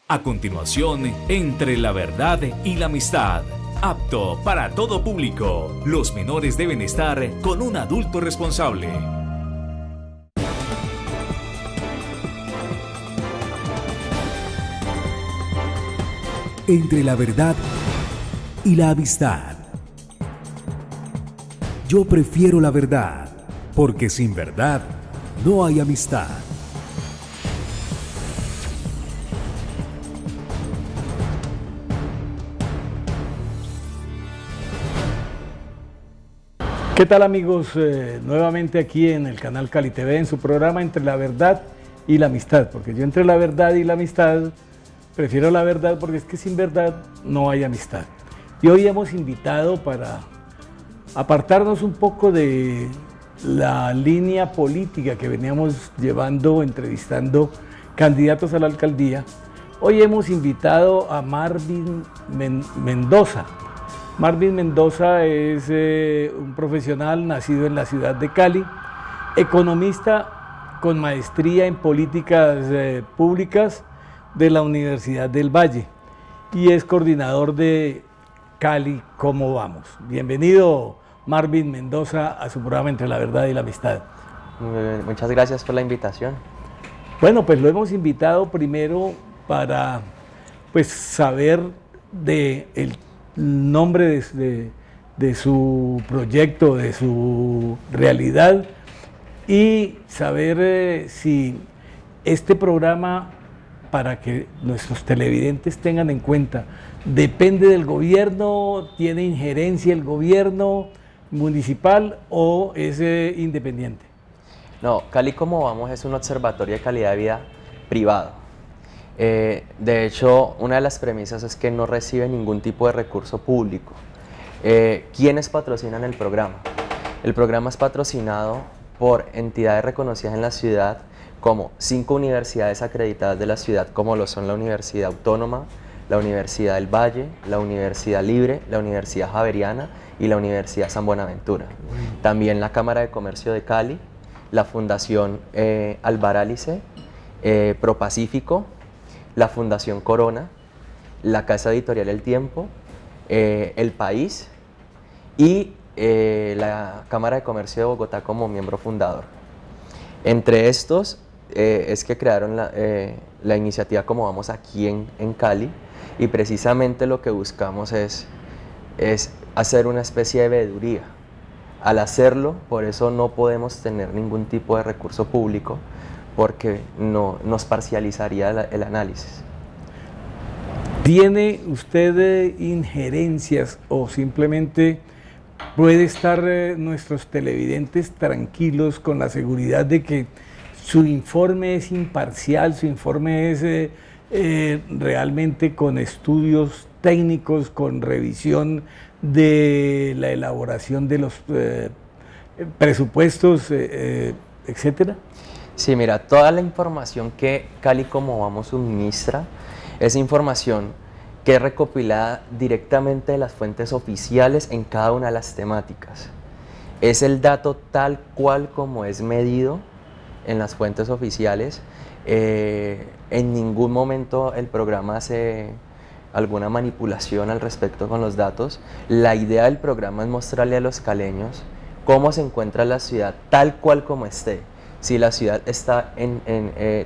A continuación, Entre la verdad y la amistad. Apto para todo público. Los menores deben estar con un adulto responsable. Entre la verdad y la amistad. Yo prefiero la verdad, porque sin verdad no hay amistad. ¿Qué tal, amigos? Nuevamente aquí en el canal Cali TV, en su programa Entre la verdad y la amistad, porque yo entre la verdad y la amistad prefiero la verdad, porque es que sin verdad no hay amistad. Y hoy hemos invitado, para apartarnos un poco de la línea política que veníamos llevando, entrevistando candidatos a la alcaldía, hoy hemos invitado a Marvin Mendoza. Marvin Mendoza es un profesional nacido en la ciudad de Cali, economista con maestría en políticas públicas de la Universidad del Valle y es coordinador de Cali ¿Cómo vamos? Bienvenido, Marvin Mendoza, a su programa Entre la verdad y la amistad. Muchas gracias por la invitación. Bueno, pues lo hemos invitado primero para saber el nombre de su proyecto, de su realidad, y saber si este programa, para que nuestros televidentes tengan en cuenta, depende del gobierno, tiene injerencia el gobierno municipal o es independiente. No, Cali ¿Cómo vamos? Es un observatorio de calidad de vida privado. De hecho, una de las premisas es que no recibe ningún tipo de recurso público. ¿Quiénes patrocinan el programa? El programa es patrocinado por entidades reconocidas en la ciudad, como 5 universidades acreditadas de la ciudad, como lo son la Universidad Autónoma, la Universidad del Valle, la Universidad Libre, la Universidad Javeriana y la Universidad San Buenaventura. También la Cámara de Comercio de Cali, la Fundación Albarálice, ProPacífico, la Fundación Corona, la Casa Editorial El Tiempo, El País y la Cámara de Comercio de Bogotá como miembro fundador. Entre estos es que crearon la iniciativa Cómo vamos aquí en Cali, y precisamente lo que buscamos es hacer una especie de veeduría. Al hacerlo, por eso no podemos tener ningún tipo de recurso público, porque no nos parcializaría el análisis. ¿Tiene usted injerencias o simplemente puede estar nuestros televidentes tranquilos con la seguridad de que su informe es imparcial, su informe es realmente con estudios técnicos, con revisión de la elaboración de los presupuestos, etcétera? Sí, mira, toda la información que Cali ¿Cómo vamos? Suministra es información que es recopilada directamente de las fuentes oficiales en cada una de las temáticas. Es el dato tal cual como es medido en las fuentes oficiales. En ningún momento el programa hace alguna manipulación al respecto con los datos. La idea del programa es mostrarle a los caleños cómo se encuentra la ciudad tal cual como esté. Si la ciudad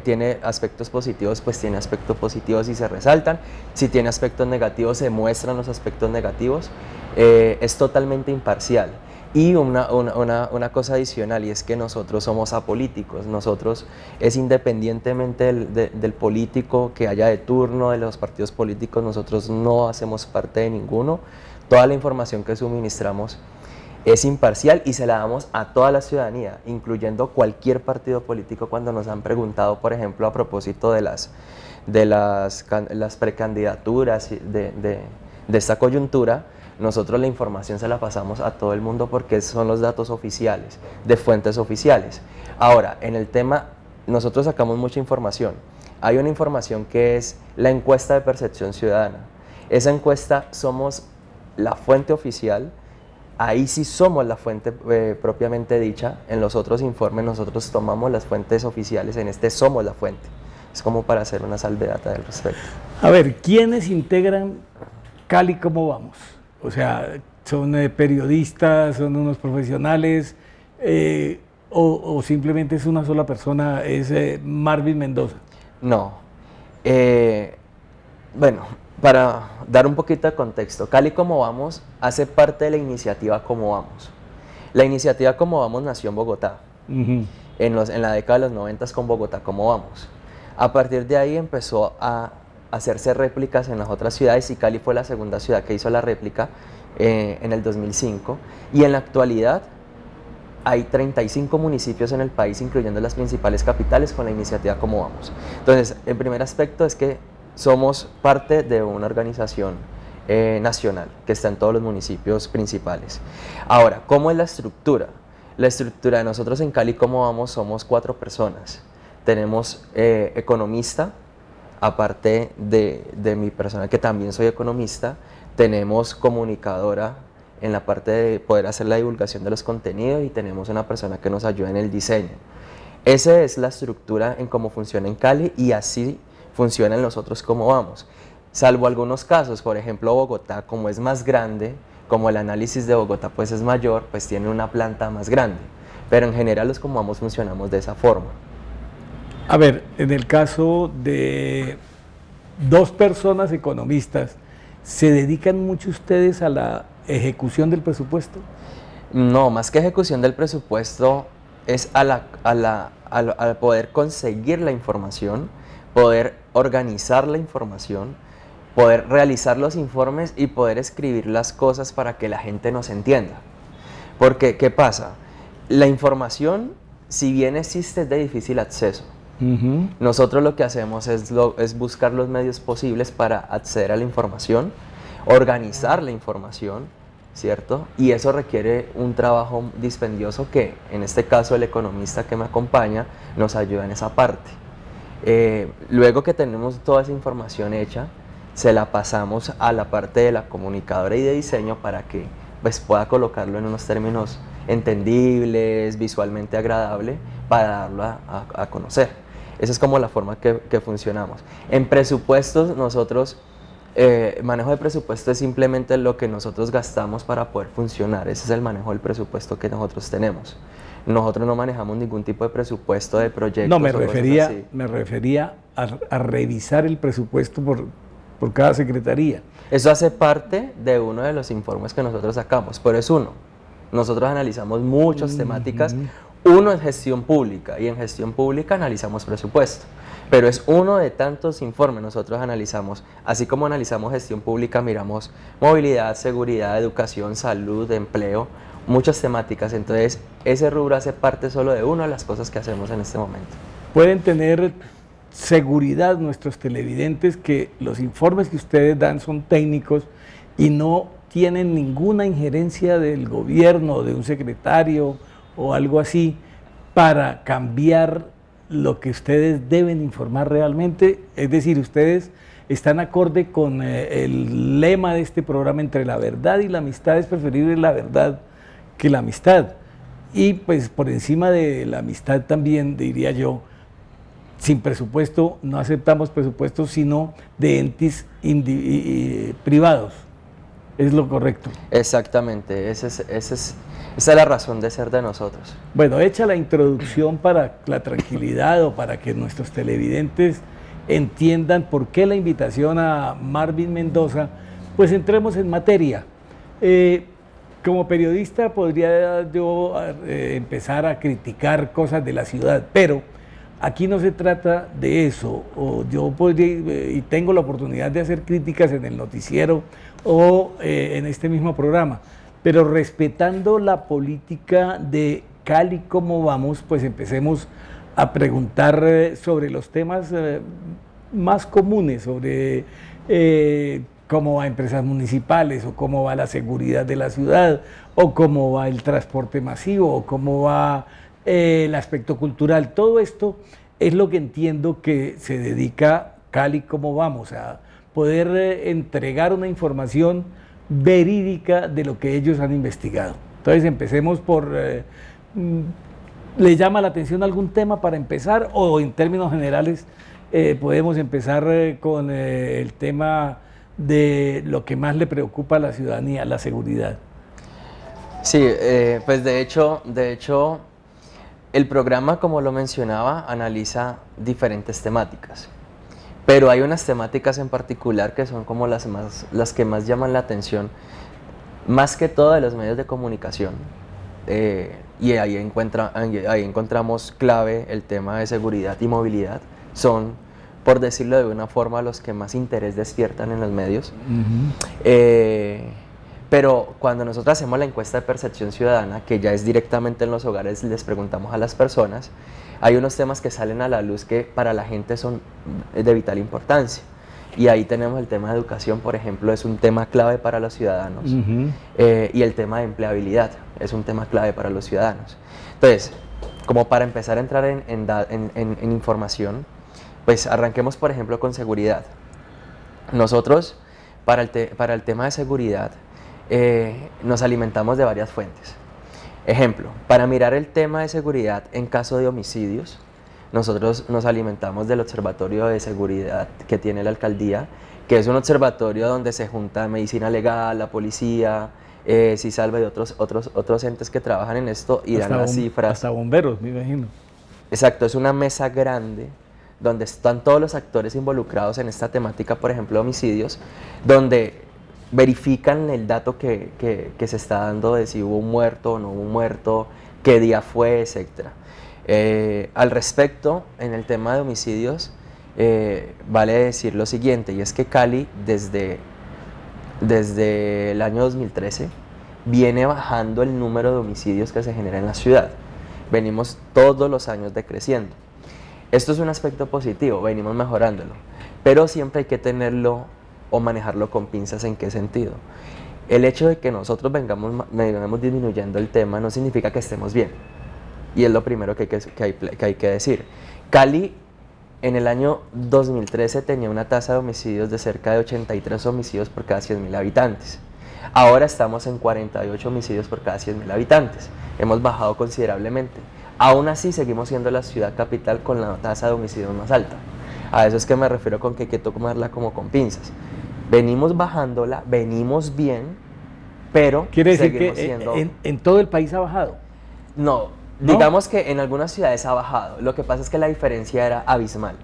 tiene aspectos positivos, pues tiene aspectos positivos y se resaltan. Si tiene aspectos negativos, se muestran los aspectos negativos. Es totalmente imparcial. Y una cosa adicional, y es que nosotros somos apolíticos. Nosotros, es independientemente del político que haya de turno, de los partidos políticos, nosotros no hacemos parte de ninguno. Toda la información que suministramos es imparcial y se la damos a toda la ciudadanía, incluyendo cualquier partido político. Cuando nos han preguntado, por ejemplo, a propósito de las precandidaturas de esta coyuntura, nosotros la información se la pasamos a todo el mundo porque son los datos oficiales, de fuentes oficiales. Ahora, en el tema, nosotros sacamos mucha información. Hay una información que es la encuesta de percepción ciudadana. Esa encuesta somos la fuente oficial. Ahí sí somos la fuente propiamente dicha. En los otros informes nosotros tomamos las fuentes oficiales, en este somos la fuente. Es como para hacer una salvedad al respecto. A ver, ¿quiénes integran Cali Cómo Vamos? O sea, ¿son periodistas, son unos profesionales o simplemente es una sola persona, es Marvin Mendoza? No. Bueno, para dar un poquito de contexto, Cali Cómo Vamos hace parte de la iniciativa Cómo Vamos. La iniciativa Cómo Vamos nació en Bogotá, en la década de los 90 con Bogotá Cómo Vamos. A partir de ahí empezó a hacerse réplicas en las otras ciudades y Cali fue la segunda ciudad que hizo la réplica en el 2005. Y en la actualidad hay 35 municipios en el país, incluyendo las principales capitales, con la iniciativa Cómo Vamos. Entonces, el primer aspecto es que somos parte de una organización nacional que está en todos los municipios principales. Ahora, ¿cómo es la estructura? La estructura de nosotros en Cali Cómo Vamos somos 4 personas. Tenemos economista, aparte de mi persona que también soy economista, tenemos comunicadora en la parte de poder hacer la divulgación de los contenidos y tenemos una persona que nos ayuda en el diseño. Esa es la estructura en cómo funciona en Cali y así funciona en nosotros Cómo Vamos. Salvo algunos casos, por ejemplo Bogotá, como es más grande, como el análisis de Bogotá pues es mayor, pues tiene una planta más grande. Pero en general los Cómo Vamos funcionamos de esa forma. A ver, en el caso de 2 personas economistas, ¿se dedican mucho ustedes a la ejecución del presupuesto? No, más que ejecución del presupuesto es al poder conseguir la información, poder organizar la información, poder realizar los informes y poder escribir las cosas para que la gente nos entienda. Porque, ¿qué pasa? La información, si bien existe, es de difícil acceso. Nosotros lo que hacemos es buscar los medios posibles para acceder a la información, organizar la información, ¿cierto? Y eso requiere un trabajo dispendioso que, en este caso, el economista que me acompaña nos ayuda en esa parte. Luego que tenemos toda esa información hecha, se la pasamos a la parte de la comunicadora y de diseño para que pues, pueda colocarlo en unos términos entendibles, visualmente agradable, para darlo a conocer. Esa es como la forma que funcionamos. En presupuestos, nosotros, manejo de presupuesto es simplemente lo que nosotros gastamos para poder funcionar. Ese es el manejo del presupuesto que nosotros tenemos. Nosotros no manejamos ningún tipo de presupuesto de proyectos. No, me refería a revisar el presupuesto por cada secretaría. Eso hace parte de uno de los informes que nosotros sacamos, pero es uno. Nosotros analizamos muchas temáticas. Uno es gestión pública y en gestión pública analizamos presupuesto, pero es uno de tantos informes. Nosotros analizamos, así como analizamos gestión pública, miramos movilidad, seguridad, educación, salud, empleo, muchas temáticas. Entonces ese rubro hace parte solo de una de las cosas que hacemos en este momento. Pueden tener seguridad nuestros televidentes que los informes que ustedes dan son técnicos y no tienen ninguna injerencia del gobierno, de un secretario o algo así, para cambiar lo que ustedes deben informar realmente. Es decir, ustedes están acorde con el lema de este programa: entre la verdad y la amistad es preferible la verdad que la amistad. Y pues por encima de la amistad también, diría yo, sin presupuesto, no aceptamos presupuestos sino de entes privados. ¿Es lo correcto? Exactamente, esa es la razón de ser de nosotros. Bueno, hecha la introducción para la tranquilidad o para que nuestros televidentes entiendan por qué la invitación a Marvin Mendoza, pues entremos en materia. Como periodista podría yo empezar a criticar cosas de la ciudad, pero aquí no se trata de eso. O yo podría, y tengo la oportunidad de hacer críticas en el noticiero o en este mismo programa, pero respetando la política de Cali Cómo Vamos, pues empecemos a preguntar sobre los temas más comunes, sobre cómo va empresas municipales, o cómo va la seguridad de la ciudad, o cómo va el transporte masivo, o cómo va el aspecto cultural. Todo esto es lo que entiendo que se dedica Cali Cómo Vamos, a poder entregar una información verídica de lo que ellos han investigado. Entonces empecemos por, ¿le llama la atención algún tema para empezar, o en términos generales podemos empezar con el tema de lo que más le preocupa a la ciudadanía, la seguridad. Sí, pues de hecho, el programa, como lo mencionaba, analiza diferentes temáticas, pero hay unas temáticas en particular que son como las que más llaman la atención, más que todo de los medios de comunicación, y ahí encontramos clave el tema de seguridad y movilidad, son, por decirlo de una forma, los que más interés despiertan en los medios. Pero cuando nosotros hacemos la encuesta de percepción ciudadana, que ya es directamente en los hogares, les preguntamos a las personas, hay unos temas que salen a la luz que para la gente son de vital importancia. Y ahí tenemos el tema de educación, por ejemplo, es un tema clave para los ciudadanos. Y el tema de empleabilidad es un tema clave para los ciudadanos. Entonces, como para empezar a entrar en información, pues arranquemos, por ejemplo, con seguridad. Nosotros, para el tema de seguridad, nos alimentamos de varias fuentes. Ejemplo, para mirar el tema de seguridad en caso de homicidios, nosotros nos alimentamos del observatorio de seguridad que tiene la alcaldía, que es un observatorio donde se junta medicina legal, la policía, CISALVE y otros entes que trabajan en esto y dan las cifras. Hasta bomberos, me imagino. Exacto, es una mesa grande donde están todos los actores involucrados en esta temática, por ejemplo, homicidios, donde verifican el dato que se está dando de si hubo un muerto o no hubo un muerto, qué día fue, etc. Al respecto, en el tema de homicidios, vale decir lo siguiente, y es que Cali desde el año 2013 viene bajando el número de homicidios que se genera en la ciudad. Venimos todos los años decreciendo. Esto es un aspecto positivo, venimos mejorándolo, pero siempre hay que tenerlo o manejarlo con pinzas. ¿En qué sentido? El hecho de que nosotros vengamos disminuyendo el tema no significa que estemos bien, y es lo primero que hay que decir. Cali en el año 2013 tenía una tasa de homicidios de cerca de 83 homicidios por cada 100.000 habitantes. Ahora estamos en 48 homicidios por cada 100.000 habitantes. Hemos bajado considerablemente. Aún así seguimos siendo la ciudad capital con la tasa de homicidios más alta. A eso es que me refiero con que hay que tomarla como con pinzas. Venimos bajándola, venimos bien, pero ¿quiere decir seguimos que siendo... en todo el país ha bajado? No, digamos que en algunas ciudades ha bajado. Lo que pasa es que la diferencia era abismal.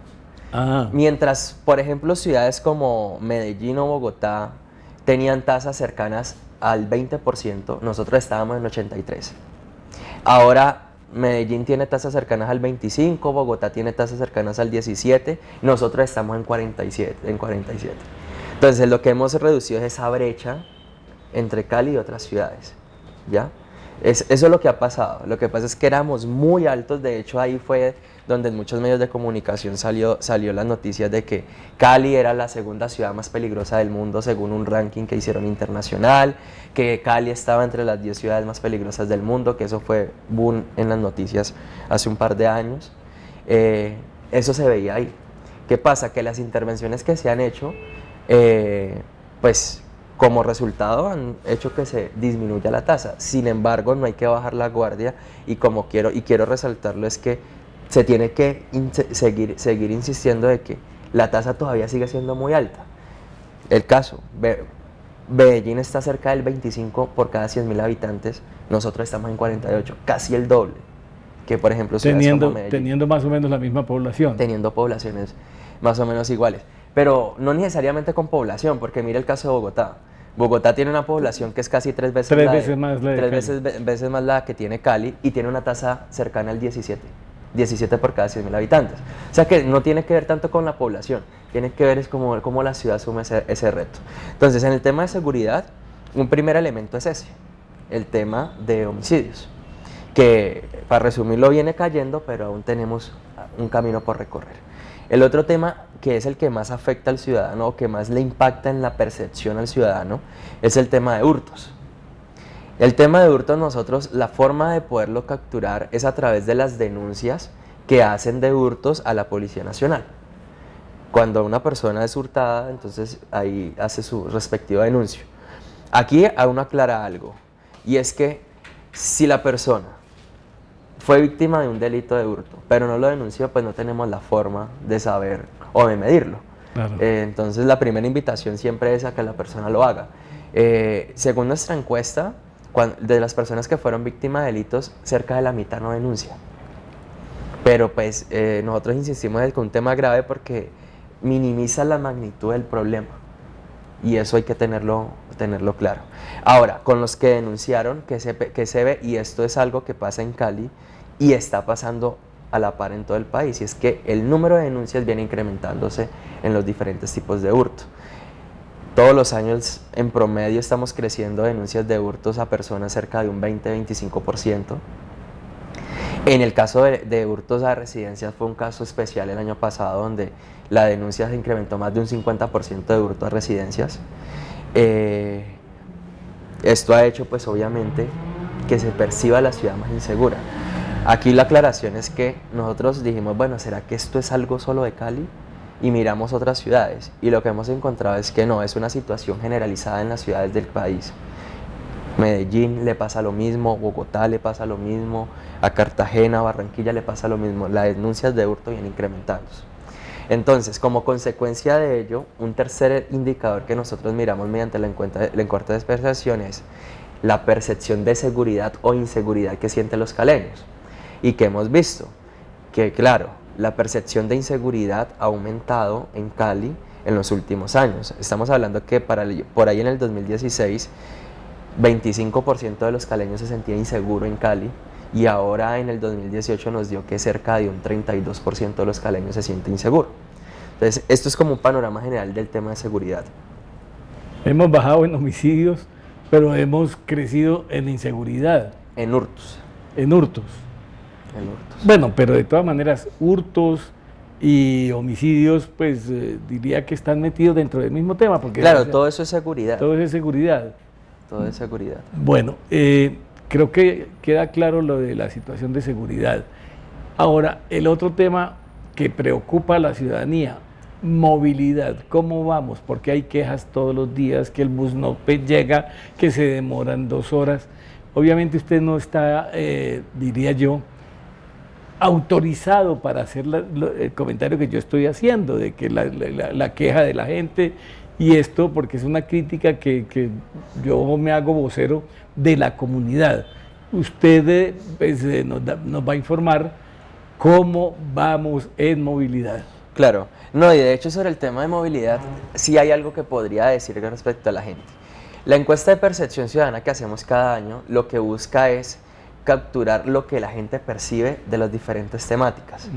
Mientras, por ejemplo, ciudades como Medellín o Bogotá tenían tasas cercanas al 20%, nosotros estábamos en 83%. Ahora Medellín tiene tasas cercanas al 25%, Bogotá tiene tasas cercanas al 17%, nosotros estamos en 47%. Entonces lo que hemos reducido es esa brecha entre Cali y otras ciudades, ¿ya? Eso es lo que ha pasado. Lo que pasa es que éramos muy altos. De hecho, ahí fue donde en muchos medios de comunicación salió las noticias de que Cali era la segunda ciudad más peligrosa del mundo según un ranking que hicieron internacional, que Cali estaba entre las 10 ciudades más peligrosas del mundo, que eso fue boom en las noticias hace un par de años. Eso se veía ahí. ¿Qué pasa? Que las intervenciones que se han hecho, pues como resultado han hecho que se disminuya la tasa. Sin embargo, no hay que bajar la guardia, y quiero resaltarlo, es que se tiene que seguir insistiendo de que la tasa todavía sigue siendo muy alta. El caso, Medellín está cerca del 25 por cada 100.000 habitantes, nosotros estamos en 48, casi el doble que, por ejemplo, teniendo más o menos la misma población. Teniendo poblaciones más o menos iguales. Pero no necesariamente con población, porque mira el caso de Bogotá. Bogotá tiene una población que es casi tres veces más la que tiene Cali, y tiene una tasa cercana al 17 por cada 100.000 habitantes. O sea que no tiene que ver tanto con la población, tiene que ver es cómo la ciudad asume ese reto. Entonces, en el tema de seguridad, un primer elemento es ese, el tema de homicidios, que para resumirlo viene cayendo, pero aún tenemos un camino por recorrer. El otro tema, que es el que más afecta al ciudadano o que más le impacta en la percepción al ciudadano, es el tema de hurtos. El tema de hurtos, nosotros, la forma de poderlo capturar es a través de las denuncias que hacen de hurtos a la Policía Nacional. Cuando una persona es hurtada, entonces ahí hace su respectivo denuncio. Aquí a uno aclara algo, y es que si la persona fue víctima de un delito de hurto, pero no lo denunció, pues no tenemos la forma de saber o de medirlo. Claro. Entonces la primera invitación siempre es a que la persona lo haga. Según nuestra encuesta, de las personas que fueron víctimas de delitos, cerca de la mitad no denuncia. Pero pues nosotros insistimos en que es un tema grave porque minimiza la magnitud del problema. Y eso hay que tenerlo claro. Ahora, con los que denunciaron, que se ve, y esto es algo que pasa en Cali y está pasando a la par en todo el país, y es que el número de denuncias viene incrementándose en los diferentes tipos de hurto. Todos los años, en promedio, estamos creciendo denuncias de hurtos a personas cerca de un 20-25%. En el caso de hurtos a residencias fue un caso especial el año pasado, donde la denuncia se incrementó más de un 50% de hurto a residencias. Esto ha hecho, pues obviamente, que se perciba la ciudad más insegura. Aquí la aclaración es que nosotros dijimos, bueno, ¿será que esto es algo solo de Cali? Y miramos otras ciudades, y lo que hemos encontrado es que no, es una situación generalizada en las ciudades del país. Medellín le pasa lo mismo, Bogotá le pasa lo mismo, a Cartagena, Barranquilla le pasa lo mismo, las denuncias de hurto vienen incrementándose. Entonces, como consecuencia de ello, un tercer indicador que nosotros miramos mediante la encuesta de percepción es la percepción de seguridad o inseguridad que sienten los caleños. Y que hemos visto que, claro, la percepción de inseguridad ha aumentado en Cali en los últimos años. Estamos hablando que por ahí en el 2016, 25% de los caleños se sentía inseguro en Cali, y ahora en el 2018 nos dio que cerca de un 32% de los caleños se siente inseguro. Entonces, esto es como un panorama general del tema de seguridad. Hemos bajado en homicidios, pero hemos crecido en inseguridad. En hurtos. En hurtos. En hurtos. Bueno, pero de todas maneras, hurtos y homicidios, pues diría que están metidos dentro del mismo tema. Porque, claro, o sea, todo eso es seguridad. todo es seguridad. Todo es seguridad. Bueno, creo que queda claro lo de la situación de seguridad. Ahora, el otro tema que preocupa a la ciudadanía, movilidad. ¿Cómo vamos? Porque hay quejas todos los días, que el bus no llega, que se demoran 2 horas. Obviamente usted no está, diría yo, autorizado para hacer el comentario que yo estoy haciendo, de que la queja de la gente y esto, porque es una crítica que yo me hago vocero de la comunidad. Usted pues, nos va a informar cómo vamos en movilidad. Claro, no, y de hecho sobre el tema de movilidad, sí hay algo que podría decir respecto a la gente. La encuesta de percepción ciudadana que hacemos cada año, lo que busca es capturar lo que la gente percibe de las diferentes temáticas.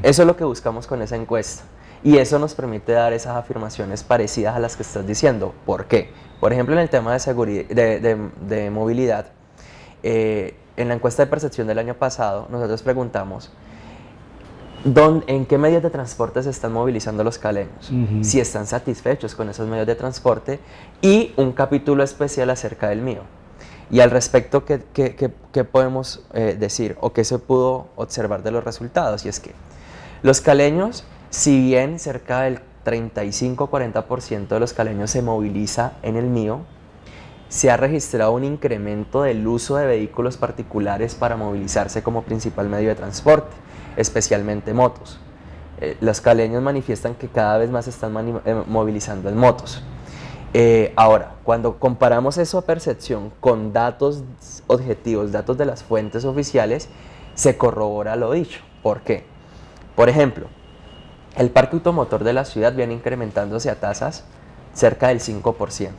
Eso es lo que buscamos con esa encuesta. Y eso nos permite dar esas afirmaciones parecidas a las que estás diciendo. ¿Por qué? Por ejemplo, en el tema de seguridad, de movilidad, en la encuesta de percepción del año pasado, nosotros preguntamos ¿en qué medios de transporte se están movilizando los caleños? Si están satisfechos con esos medios de transporte, y un capítulo especial acerca del mío. Y al respecto, ¿qué podemos decir o qué se pudo observar de los resultados? Y es que los caleños, si bien cerca del 35-40% de los caleños se moviliza en el mío, se ha registrado un incremento del uso de vehículos particulares para movilizarse como principal medio de transporte, especialmente motos. Los caleños manifiestan que cada vez más se están movilizando en motos. Ahora, cuando comparamos esa percepción con datos objetivos, datos de las fuentes oficiales, se corrobora lo dicho. ¿Por qué? Por ejemplo, el parque automotor de la ciudad viene incrementándose a tasas cerca del 5%.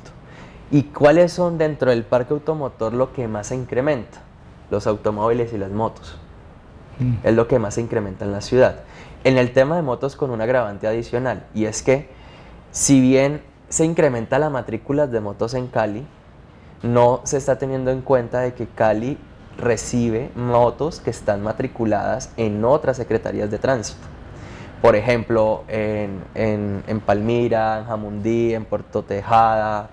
¿Y cuáles son dentro del parque automotor lo que más se incrementa? Los automóviles y las motos. Es lo que más se incrementa en la ciudad. En el tema de motos, con un agravante adicional, y es que si bien se incrementa la matrícula de motos en Cali, no se está teniendo en cuenta de que Cali recibe motos que están matriculadas en otras secretarías de tránsito. Por ejemplo, en Palmira, en Jamundí, en Puerto Tejada,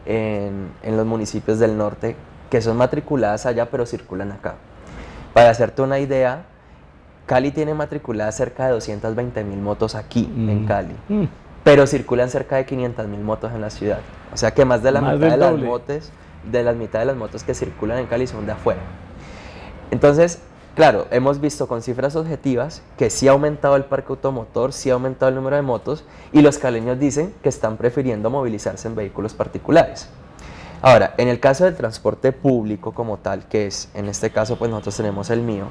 en los municipios del norte, que son matriculadas allá pero circulan acá. Para hacerte una idea, Cali tiene matriculadas cerca de 220.000 motos aquí en Cali, pero circulan cerca de 500.000 motos en la ciudad. O sea que más de la mitad de las motos que circulan en Cali son de afuera. Entonces, claro, hemos visto con cifras objetivas que sí ha aumentado el parque automotor, sí ha aumentado el número de motos, y los caleños dicen que están prefiriendo movilizarse en vehículos particulares. Ahora, en el caso del transporte público como tal, que es, en este caso, pues nosotros tenemos el mío,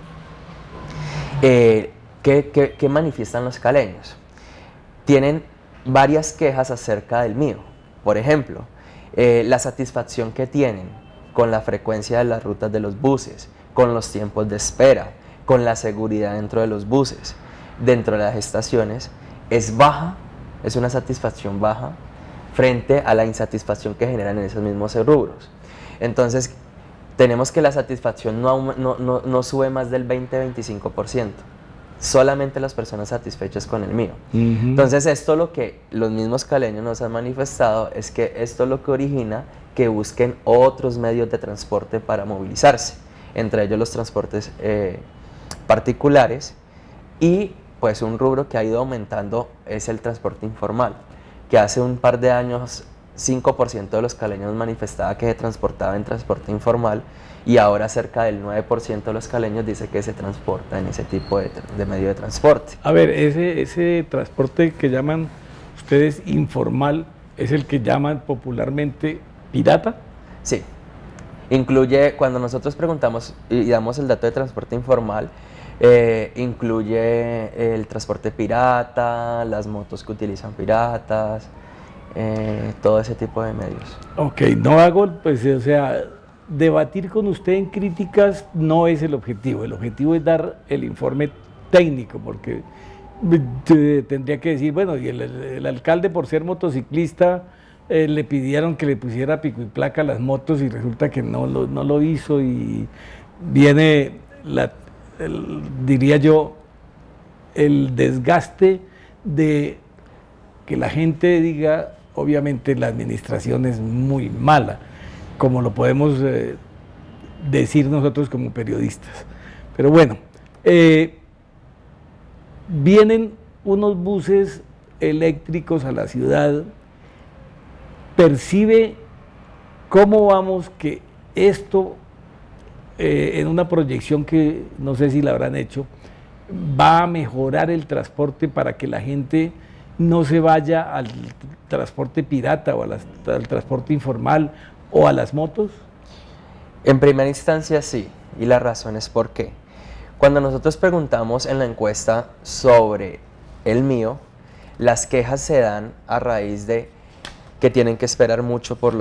¿qué manifiestan los caleños? Tienen varias quejas acerca del mío. Por ejemplo, la satisfacción que tienen con la frecuencia de las rutas de los buses, con los tiempos de espera, con la seguridad dentro de los buses, dentro de las estaciones, es baja, es una satisfacción baja frente a la insatisfacción que generan en esos mismos rubros. Entonces, tenemos que la satisfacción no sube más del 20-25%. Solamente las personas satisfechas con el mío. Entonces, esto lo que los mismos caleños nos han manifestado es que esto es lo que origina que busquen otros medios de transporte para movilizarse, entre ellos los transportes particulares, y pues un rubro que ha ido aumentando es el transporte informal, que hace un par de años 5% de los caleños manifestaba que se transportaba en transporte informal, y ahora cerca del 9% de los caleños dice que se transporta en ese tipo de medio de transporte. A ver, ese transporte que llaman ustedes informal, ¿es el que llaman popularmente pirata? Sí. Incluye, cuando nosotros preguntamos y damos el dato de transporte informal, incluye el transporte pirata, las motos que utilizan piratas, todo ese tipo de medios. Ok, no hago, pues, o sea, debatir con usted en críticas no es el objetivo es dar el informe técnico, porque tendría que decir, bueno, y el alcalde, por ser motociclista, le pidieron que le pusiera pico y placa a las motos y resulta que no lo hizo, y viene, diría yo, el desgaste de que la gente diga, obviamente la administración es muy mala, como lo podemos decir nosotros como periodistas. Pero bueno, vienen unos buses eléctricos a la ciudad. ¿Percibe cómo vamos que esto, en una proyección que no sé si la habrán hecho, va a mejorar el transporte para que la gente no se vaya al transporte pirata o al transporte informal o a las motos? En primera instancia sí, y la razón es por qué. Cuando nosotros preguntamos en la encuesta sobre el mío, las quejas se dan a raíz de que tienen que esperar mucho por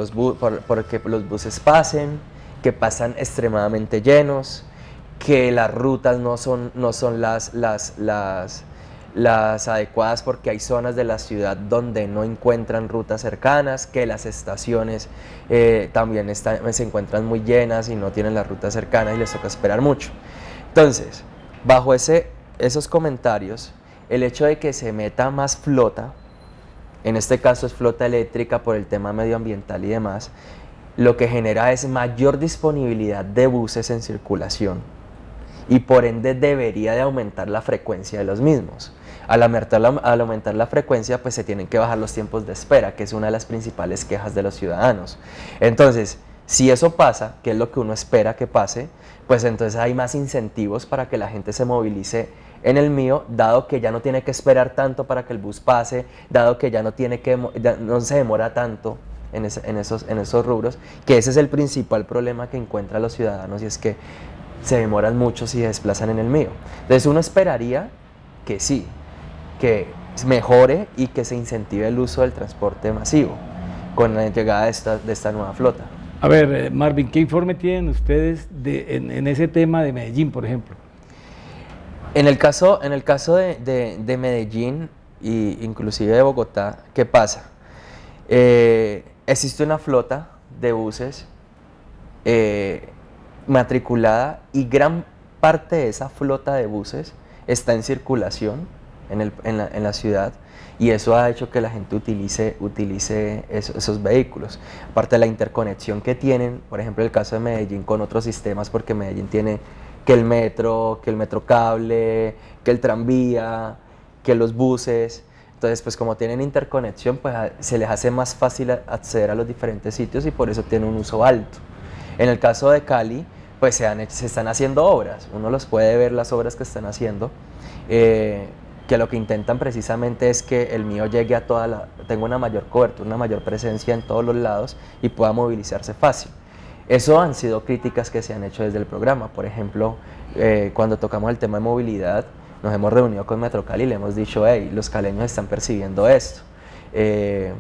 que los buses pasen, que pasan extremadamente llenos, que las rutas no son las adecuadas porque hay zonas de la ciudad donde no encuentran rutas cercanas, que las estaciones también se encuentran muy llenas y no tienen las rutas cercanas y les toca esperar mucho. Entonces, bajo esos comentarios, el hecho de que se meta más flota, en este caso es flota eléctrica por el tema medioambiental y demás, lo que genera es mayor disponibilidad de buses en circulación, y por ende debería de aumentar la frecuencia de los mismos. Al aumentar la frecuencia, pues se tienen que bajar los tiempos de espera, que es una de las principales quejas de los ciudadanos. Entonces, si eso pasa, que es lo que uno espera que pase, pues entonces hay más incentivos para que la gente se movilice en el mío, dado que ya no tiene que esperar tanto para que el bus pase, dado que ya no se demora tanto en esos rubros, que ese es el principal problema que encuentran los ciudadanos, y es que se demoran mucho si se desplazan en el mío. Entonces uno esperaría que sí, que mejore y que se incentive el uso del transporte masivo con la llegada de esta nueva flota. A ver, Marvin, ¿qué informe tienen ustedes en ese tema de Medellín, por ejemplo? En el caso de Medellín e inclusive de Bogotá, ¿qué pasa? Existe una flota de buses matriculada, y gran parte de esa flota de buses está en circulación en la ciudad, y eso ha hecho que la gente utilice esos vehículos. Aparte de la interconexión que tienen, por ejemplo, el caso de Medellín con otros sistemas, porque Medellín tiene que el metro cable, que el tranvía, que los buses. Entonces, pues como tienen interconexión, pues se les hace más fácil acceder a los diferentes sitios, y por eso tiene un uso alto. En el caso de Cali, pues se están haciendo obras, uno los puede ver las obras que están haciendo, que lo que intentan precisamente es que el mío llegue a tenga una mayor cobertura, una mayor presencia en todos los lados y pueda movilizarse fácil. Eso han sido críticas que se han hecho desde el programa. Por ejemplo, cuando tocamos el tema de movilidad, nos hemos reunido con Metrocali y le hemos dicho, hey, los caleños están percibiendo esto, se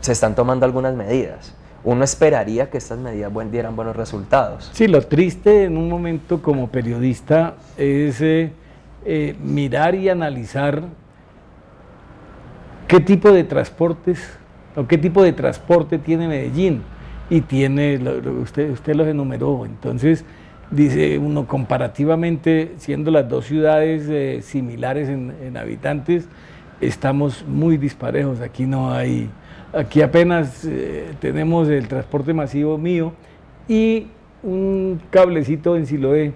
están tomando algunas medidas. Uno esperaría que estas medidas dieran buenos resultados. Sí, lo triste en un momento como periodista es mirar y analizar qué tipo de transportes o qué tipo de transporte tiene Medellín, y tiene, usted los enumeró. Entonces dice uno, comparativamente, siendo las dos ciudades similares en habitantes, estamos muy disparejos. Aquí no hay, aquí apenas tenemos el transporte masivo mío y un cablecito en Siloé,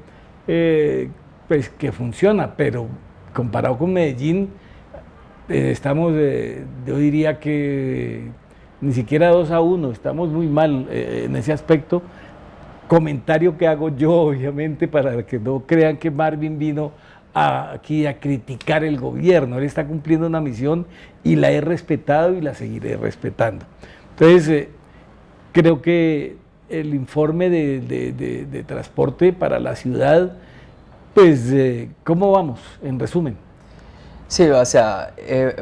pues que funciona, pero comparado con Medellín, estamos, yo diría que ni siquiera 2-1, estamos muy mal en ese aspecto. Comentario que hago yo, obviamente, para que no crean que Marvin vino aquí a criticar el gobierno. Él está cumpliendo una misión y la he respetado y la seguiré respetando. Entonces, creo que el informe de transporte para la ciudad, pues, ¿cómo vamos, en resumen? Sí, o sea,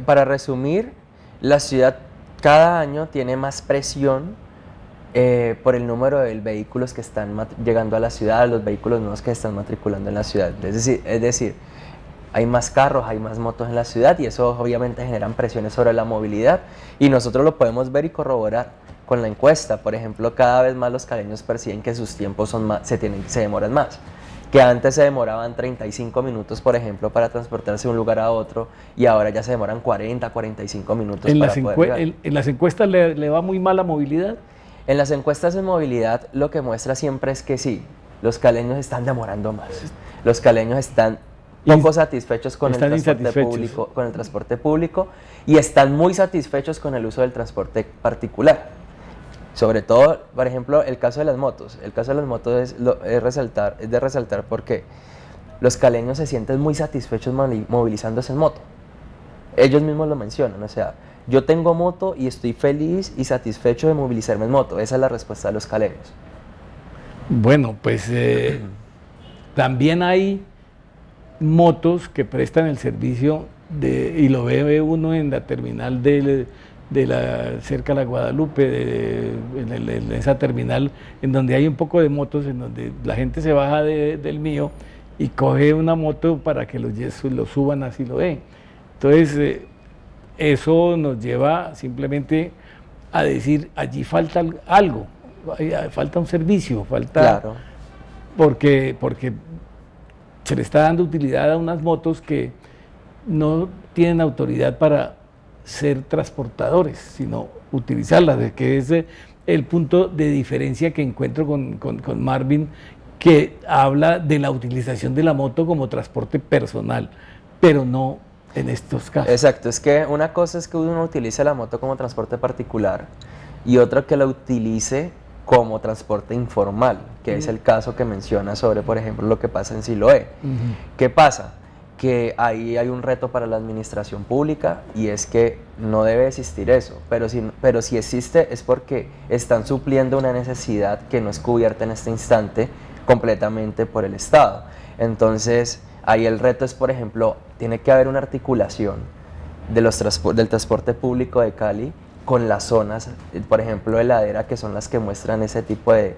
para resumir, la ciudad cada año tiene más presión por el número de vehículos que están llegando a la ciudad, los vehículos nuevos que están matriculando en la ciudad. Es decir, hay más carros, hay más motos en la ciudad y eso obviamente generan presiones sobre la movilidad y nosotros lo podemos ver y corroborar con la encuesta. Por ejemplo, cada vez más los caleños perciben que sus tiempos se demoran más. Que antes se demoraban 35 minutos, por ejemplo, para transportarse de un lugar a otro, y ahora ya se demoran 40, 45 minutos para poder llegar. ¿En las encuestas le va muy mal la movilidad? En las encuestas de movilidad lo que muestra siempre es que sí, los caleños están demorando más. Los caleños están poco satisfechos con el transporte público y están muy satisfechos con el uso del transporte particular. Sobre todo, por ejemplo, el caso de las motos. El caso de las motos es de resaltar porque los caleños se sienten muy satisfechos movilizándose en moto. Ellos mismos lo mencionan, o sea, yo tengo moto y estoy feliz y satisfecho de movilizarme en moto. Esa es la respuesta de los caleños. Bueno, pues también hay motos que prestan el servicio y lo ve uno en la terminal cerca de la Guadalupe, en esa terminal en donde hay un poco de motos, en donde la gente se baja del mío y coge una moto para que los suban así lo ven. Entonces eso nos lleva simplemente a decir, allí falta algo, falta un servicio, falta, claro, porque se le está dando utilidad a unas motos que no tienen autoridad para ser transportadores, sino utilizarlas, que es el punto de diferencia que encuentro con Marvin, que habla de la utilización de la moto como transporte personal, pero no en estos casos. Exacto, es que una cosa es que uno utilice la moto como transporte particular y otra que la utilice como transporte informal, que es el caso que menciona sobre, por ejemplo, lo que pasa en Siloé. ¿Qué pasa? Que ahí hay un reto para la administración pública y es que no debe existir eso, pero si existe es porque están supliendo una necesidad que no es cubierta en este instante completamente por el Estado. Entonces ahí el reto es, por ejemplo, tiene que haber una articulación del transporte público de Cali con las zonas, por ejemplo, de ladera, que son las que muestran ese tipo de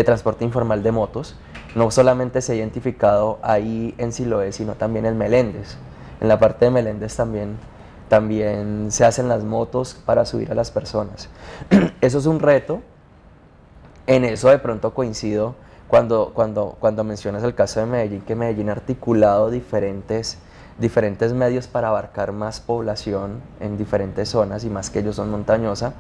transporte informal de motos. No solamente se ha identificado ahí en Siloé, sino también en Meléndez. En la parte de Meléndez también se hacen las motos para subir a las personas. Eso es un reto. En eso de pronto coincido cuando mencionas el caso de Medellín, que Medellín ha articulado diferentes medios para abarcar más población en diferentes zonas y más que ellos son montañosa.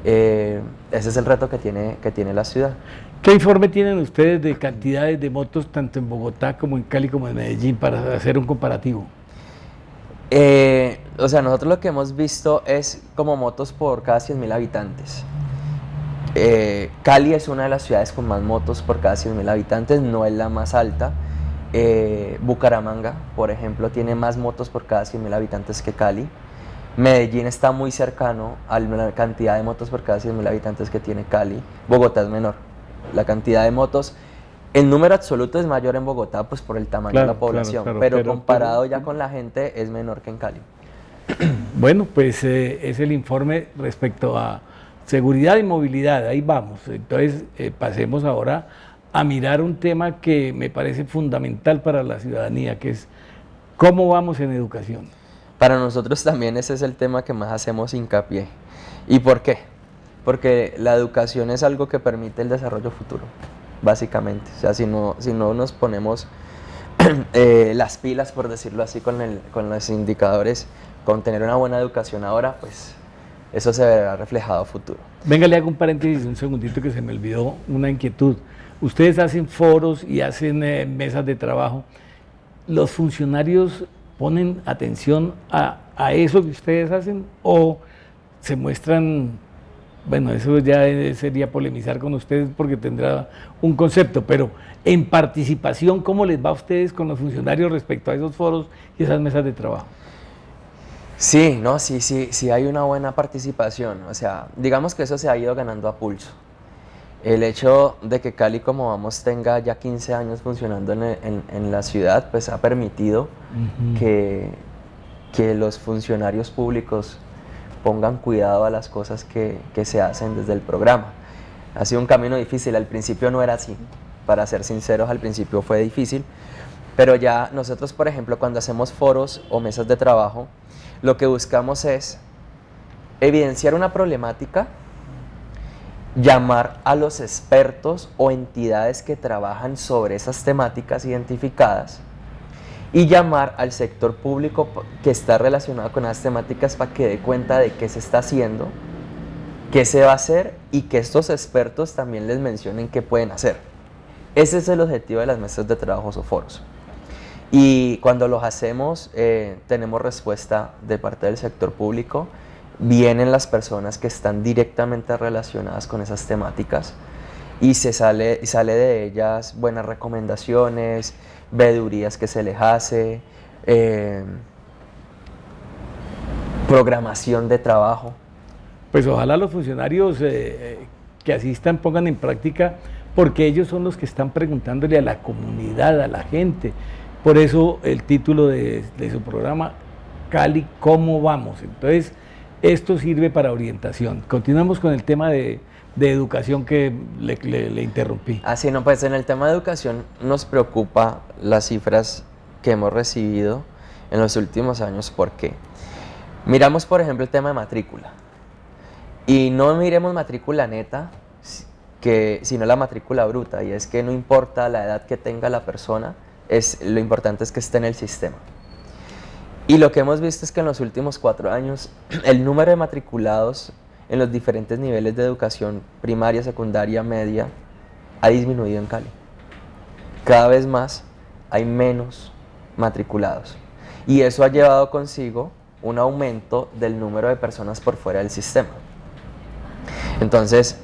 Ese es el reto que tiene la ciudad. ¿Qué informe tienen ustedes de cantidades de motos tanto en Bogotá como en Cali como en Medellín para hacer un comparativo? O sea, nosotros lo que hemos visto es como motos por cada 100.000 habitantes. Cali es una de las ciudades con más motos por cada 100.000 habitantes, no es la más alta. Bucaramanga, por ejemplo, tiene más motos por cada 100.000 habitantes que Cali. Medellín está muy cercano a la cantidad de motos por cada 100.000 habitantes que tiene Cali. Bogotá es menor. La cantidad de motos en número absoluto es mayor en Bogotá, pues por el tamaño de la población, pero comparado ya con la gente es menor que en Cali. Bueno, pues es el informe respecto a seguridad y movilidad, ahí vamos. Entonces pasemos ahora a mirar un tema que me parece fundamental para la ciudadanía, que es cómo vamos en educación. Para nosotros también ese es el tema que más hacemos hincapié. ¿Y por qué? Porque la educación es algo que permite el desarrollo futuro, básicamente. O sea, si no nos ponemos las pilas, por decirlo así, con los indicadores, con tener una buena educación ahora, pues eso se verá reflejado a futuro. Venga, le hago un paréntesis, un segundito, que se me olvidó una inquietud. Ustedes hacen foros y hacen mesas de trabajo. ¿Los funcionarios ponen atención a eso que ustedes hacen o se muestran? Bueno, eso ya sería polemizar con ustedes porque tendrá un concepto, pero en participación, ¿cómo les va a ustedes con los funcionarios respecto a esos foros y esas mesas de trabajo? Sí, no, sí hay una buena participación. O sea, digamos que eso se ha ido ganando a pulso. El hecho de que Cali como vamos tenga ya 15 años funcionando en la ciudad, pues ha permitido que los funcionarios públicos pongan cuidado a las cosas que se hacen desde el programa. Ha sido un camino difícil, al principio no era así, para ser sinceros, al principio fue difícil, pero ya nosotros, por ejemplo, cuando hacemos foros o mesas de trabajo, lo que buscamos es evidenciar una problemática, llamar a los expertos o entidades que trabajan sobre esas temáticas identificadas y llamar al sector público que está relacionado con esas temáticas para que dé cuenta de qué se está haciendo, qué se va a hacer y que estos expertos también les mencionen qué pueden hacer. Ese es el objetivo de las mesas de trabajo o foros. Y cuando los hacemos, tenemos respuesta de parte del sector público. Vienen las personas que están directamente relacionadas con esas temáticas y sale de ellas buenas recomendaciones, veedurías que se les hace, programación de trabajo. Pues ojalá los funcionarios que asistan pongan en práctica, porque ellos son los que están preguntándole a la comunidad, a la gente. Por eso el título de su programa, Cali, ¿cómo vamos? Entonces, esto sirve para orientación. Continuamos con el tema de educación que le interrumpí. Así no, pues en el tema de educación nos preocupa las cifras que hemos recibido en los últimos años. ¿Por qué? Miramos, por ejemplo, el tema de matrícula. Y no miremos matrícula neta, sino la matrícula bruta. Y es que no importa la edad que tenga la persona, lo importante es que esté en el sistema. Y lo que hemos visto es que en los últimos 4 años el número de matriculados en los diferentes niveles de educación primaria, secundaria, media ha disminuido en Cali. Cada vez más hay menos matriculados y eso ha llevado consigo un aumento del número de personas por fuera del sistema. Entonces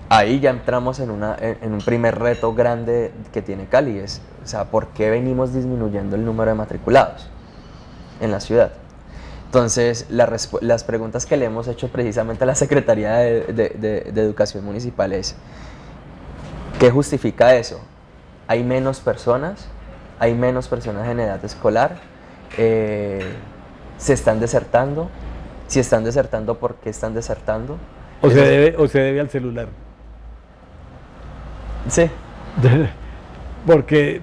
ahí ya entramos en un primer reto grande que tiene Cali, o sea, ¿por qué venimos disminuyendo el número de matriculados en la ciudad? Entonces, las preguntas que le hemos hecho precisamente a la Secretaría de Educación Municipal es, ¿qué justifica eso? ¿Hay menos personas? ¿Hay menos personas en edad escolar? ¿Se están desertando? Si están desertando, ¿por qué están desertando? ¿O se debe al celular? Sí. ¿Por qué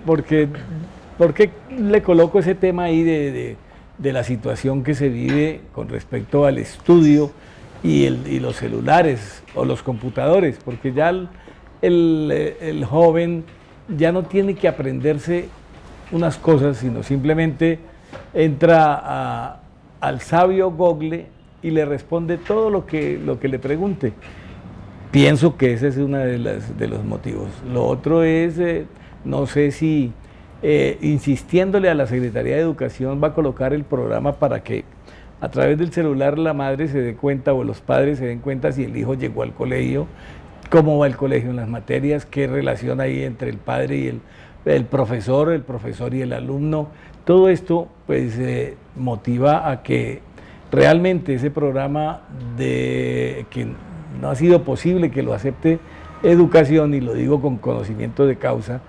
le coloco ese tema ahí de la situación que se vive con respecto al estudio y los celulares o los computadores? Porque ya el joven ya no tiene que aprenderse unas cosas, sino simplemente entra al sabio Google y le responde todo lo que le pregunte. Pienso que ese es uno de los motivos. Lo otro es, no sé si insistiéndole a la Secretaría de Educación va a colocar el programa para que a través del celular la madre se dé cuenta o los padres se den cuenta si el hijo llegó al colegio, cómo va el colegio en las materias, qué relación hay entre el padre y el profesor y el alumno. Todo esto pues motiva a que realmente ese programa que no ha sido posible que lo acepte educación, y lo digo con conocimiento de causa,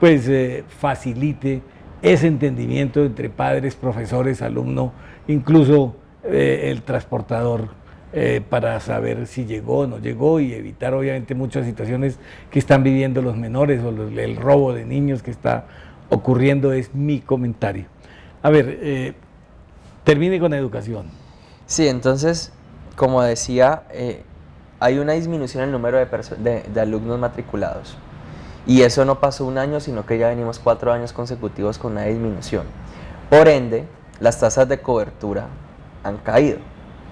pues facilite ese entendimiento entre padres, profesores, alumno, incluso el transportador, para saber si llegó o no llegó, y evitar obviamente muchas situaciones que están viviendo los menores, o el robo de niños que está ocurriendo. Es mi comentario. A ver, termine con educación. Sí, entonces, como decía, hay una disminución en el número de alumnos matriculados. Y eso no pasó un año, sino que ya venimos 4 años consecutivos con una disminución. Por ende, las tasas de cobertura han caído.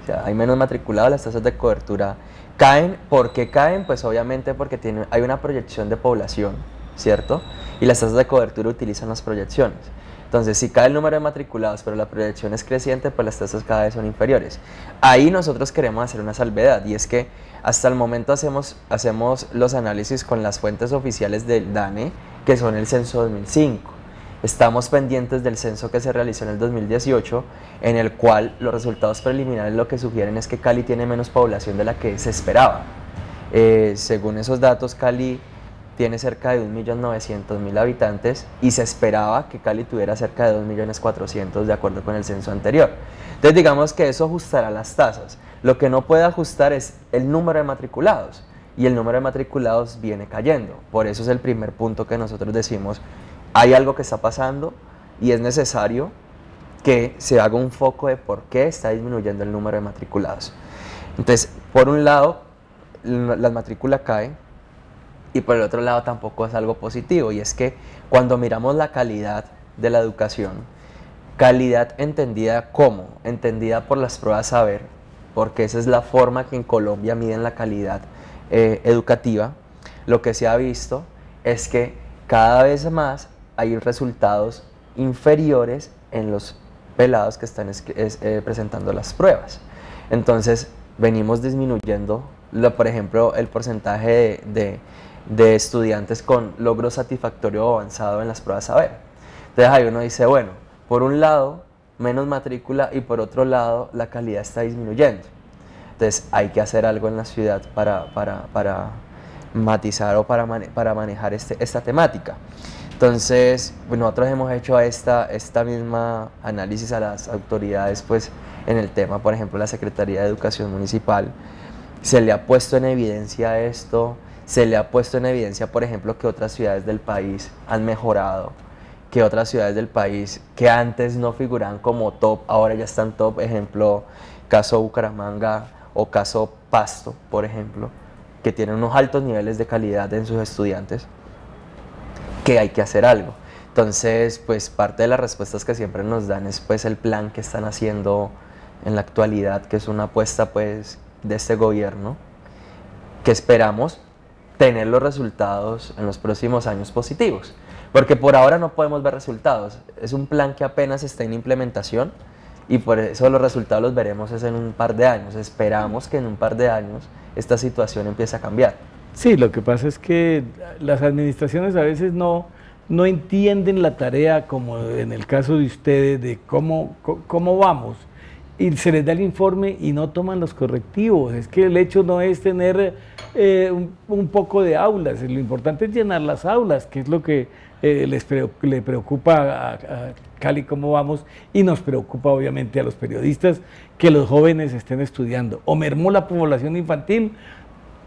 O sea, hay menos matriculados, las tasas de cobertura caen. ¿Por qué caen? Pues obviamente porque hay una proyección de población, ¿cierto? Y las tasas de cobertura utilizan las proyecciones. Entonces, si cae el número de matriculados, pero la proyección es creciente, pues las tasas cada vez son inferiores. Ahí nosotros queremos hacer una salvedad, y es que hasta el momento hacemos los análisis con las fuentes oficiales del DANE, que son el censo 2005. Estamos pendientes del censo que se realizó en el 2018, en el cual los resultados preliminares lo que sugieren es que Cali tiene menos población de la que se esperaba. Según esos datos, Cali tiene cerca de 1.900.000 habitantes, y se esperaba que Cali tuviera cerca de 2.400.000 de acuerdo con el censo anterior. Entonces digamos que eso ajustará las tasas. Lo que no puede ajustar es el número de matriculados, y el número de matriculados viene cayendo. Por eso es el primer punto que nosotros decimos: hay algo que está pasando y es necesario que se haga un foco de por qué está disminuyendo el número de matriculados. Entonces, por un lado, la matrícula cae, y por el otro lado tampoco es algo positivo, y es que cuando miramos la calidad de la educación, calidad entendida ¿cómo? Entendida por las pruebas saber, porque esa es la forma que en Colombia miden la calidad educativa. Lo que se ha visto es que cada vez más hay resultados inferiores en los pelados que están presentando las pruebas. Entonces venimos disminuyendo, por ejemplo, el porcentaje de estudiantes con logro satisfactorio o avanzado en las pruebas saber. Entonces ahí uno dice, bueno, por un lado menos matrícula, y por otro lado la calidad está disminuyendo. Entonces hay que hacer algo en la ciudad para matizar o para manejar esta temática. Entonces, nosotros hemos hecho esta misma análisis a las autoridades pues, en el tema, por ejemplo, la Secretaría de Educación Municipal. Se le ha puesto en evidencia esto, se le ha puesto en evidencia, por ejemplo, que otras ciudades del país han mejorado, que otras ciudades del país que antes no figuraban como top, ahora ya están top. Ejemplo, caso Bucaramanga o caso Pasto, por ejemplo, que tienen unos altos niveles de calidad en sus estudiantes, que hay que hacer algo. Entonces, pues parte de las respuestas que siempre nos dan es pues el plan que están haciendo en la actualidad, que es una apuesta pues de este gobierno, que esperamos tener los resultados en los próximos años positivos, porque por ahora no podemos ver resultados. Es un plan que apenas está en implementación, y por eso los resultados los veremos es en un par de años. Esperamos que en un par de años esta situación empiece a cambiar. Sí, lo que pasa es que las administraciones a veces no entienden la tarea, como en el caso de ustedes, de cómo vamos, y se les da el informe y no toman los correctivos. Es que el hecho no es tener un poco de aulas, lo importante es llenar las aulas, que es lo que le preocupa a Cali cómo vamos, y nos preocupa obviamente a los periodistas que los jóvenes estén estudiando. ¿O mermó la población infantil?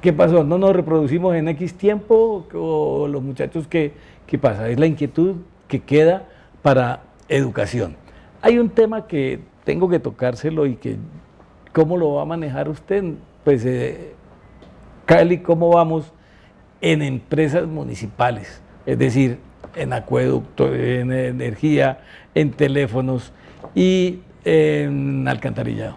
¿Qué pasó? ¿No nos reproducimos en X tiempo? ¿O los muchachos qué pasa? Es la inquietud que queda para educación. Hay un tema que tengo que tocárselo, y que ¿cómo lo va a manejar usted? Pues Cali, ¿cómo vamos en empresas municipales? Es decir, en acueducto, en energía, en teléfonos y en alcantarillado.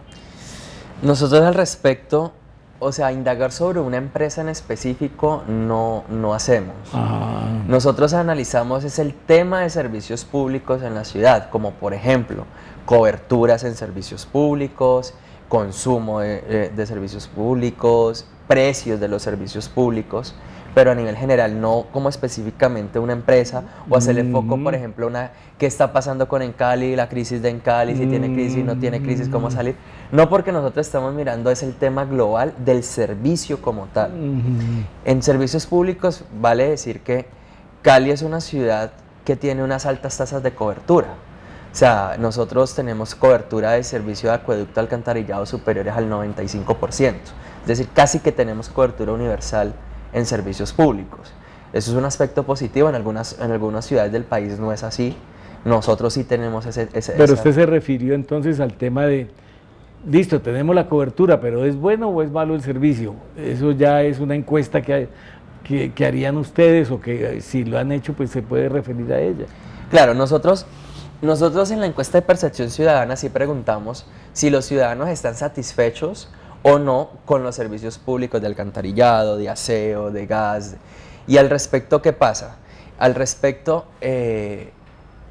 Nosotros al respecto, o sea, indagar sobre una empresa en específico no hacemos. Nosotros analizamos es el tema de servicios públicos en la ciudad, como por ejemplo, coberturas en servicios públicos, consumo de servicios públicos, precios de los servicios públicos, pero a nivel general, no como específicamente una empresa, o hacerle foco, por ejemplo, qué está pasando con Encali, la crisis de Encali, si tiene crisis, no tiene crisis, cómo salir. No, porque nosotros estamos mirando es el tema global del servicio como tal. En servicios públicos vale decir que Cali es una ciudad que tiene unas altas tasas de cobertura. O sea, nosotros tenemos cobertura de servicio de acueducto alcantarillado superiores al 95%. Es decir, casi que tenemos cobertura universal en servicios públicos. Eso es un aspecto positivo. En algunas ciudades del país no es así. Nosotros sí tenemos Pero usted se refirió entonces al tema de, listo, tenemos la cobertura, pero ¿es bueno o es malo el servicio? Eso ya es una encuesta que harían ustedes, o que si lo han hecho, pues se puede referir a ella. Claro, nosotros en la encuesta de percepción ciudadana sí preguntamos si los ciudadanos están satisfechos o no con los servicios públicos de alcantarillado, de aseo, de gas. Y al respecto, ¿qué pasa? Al respecto,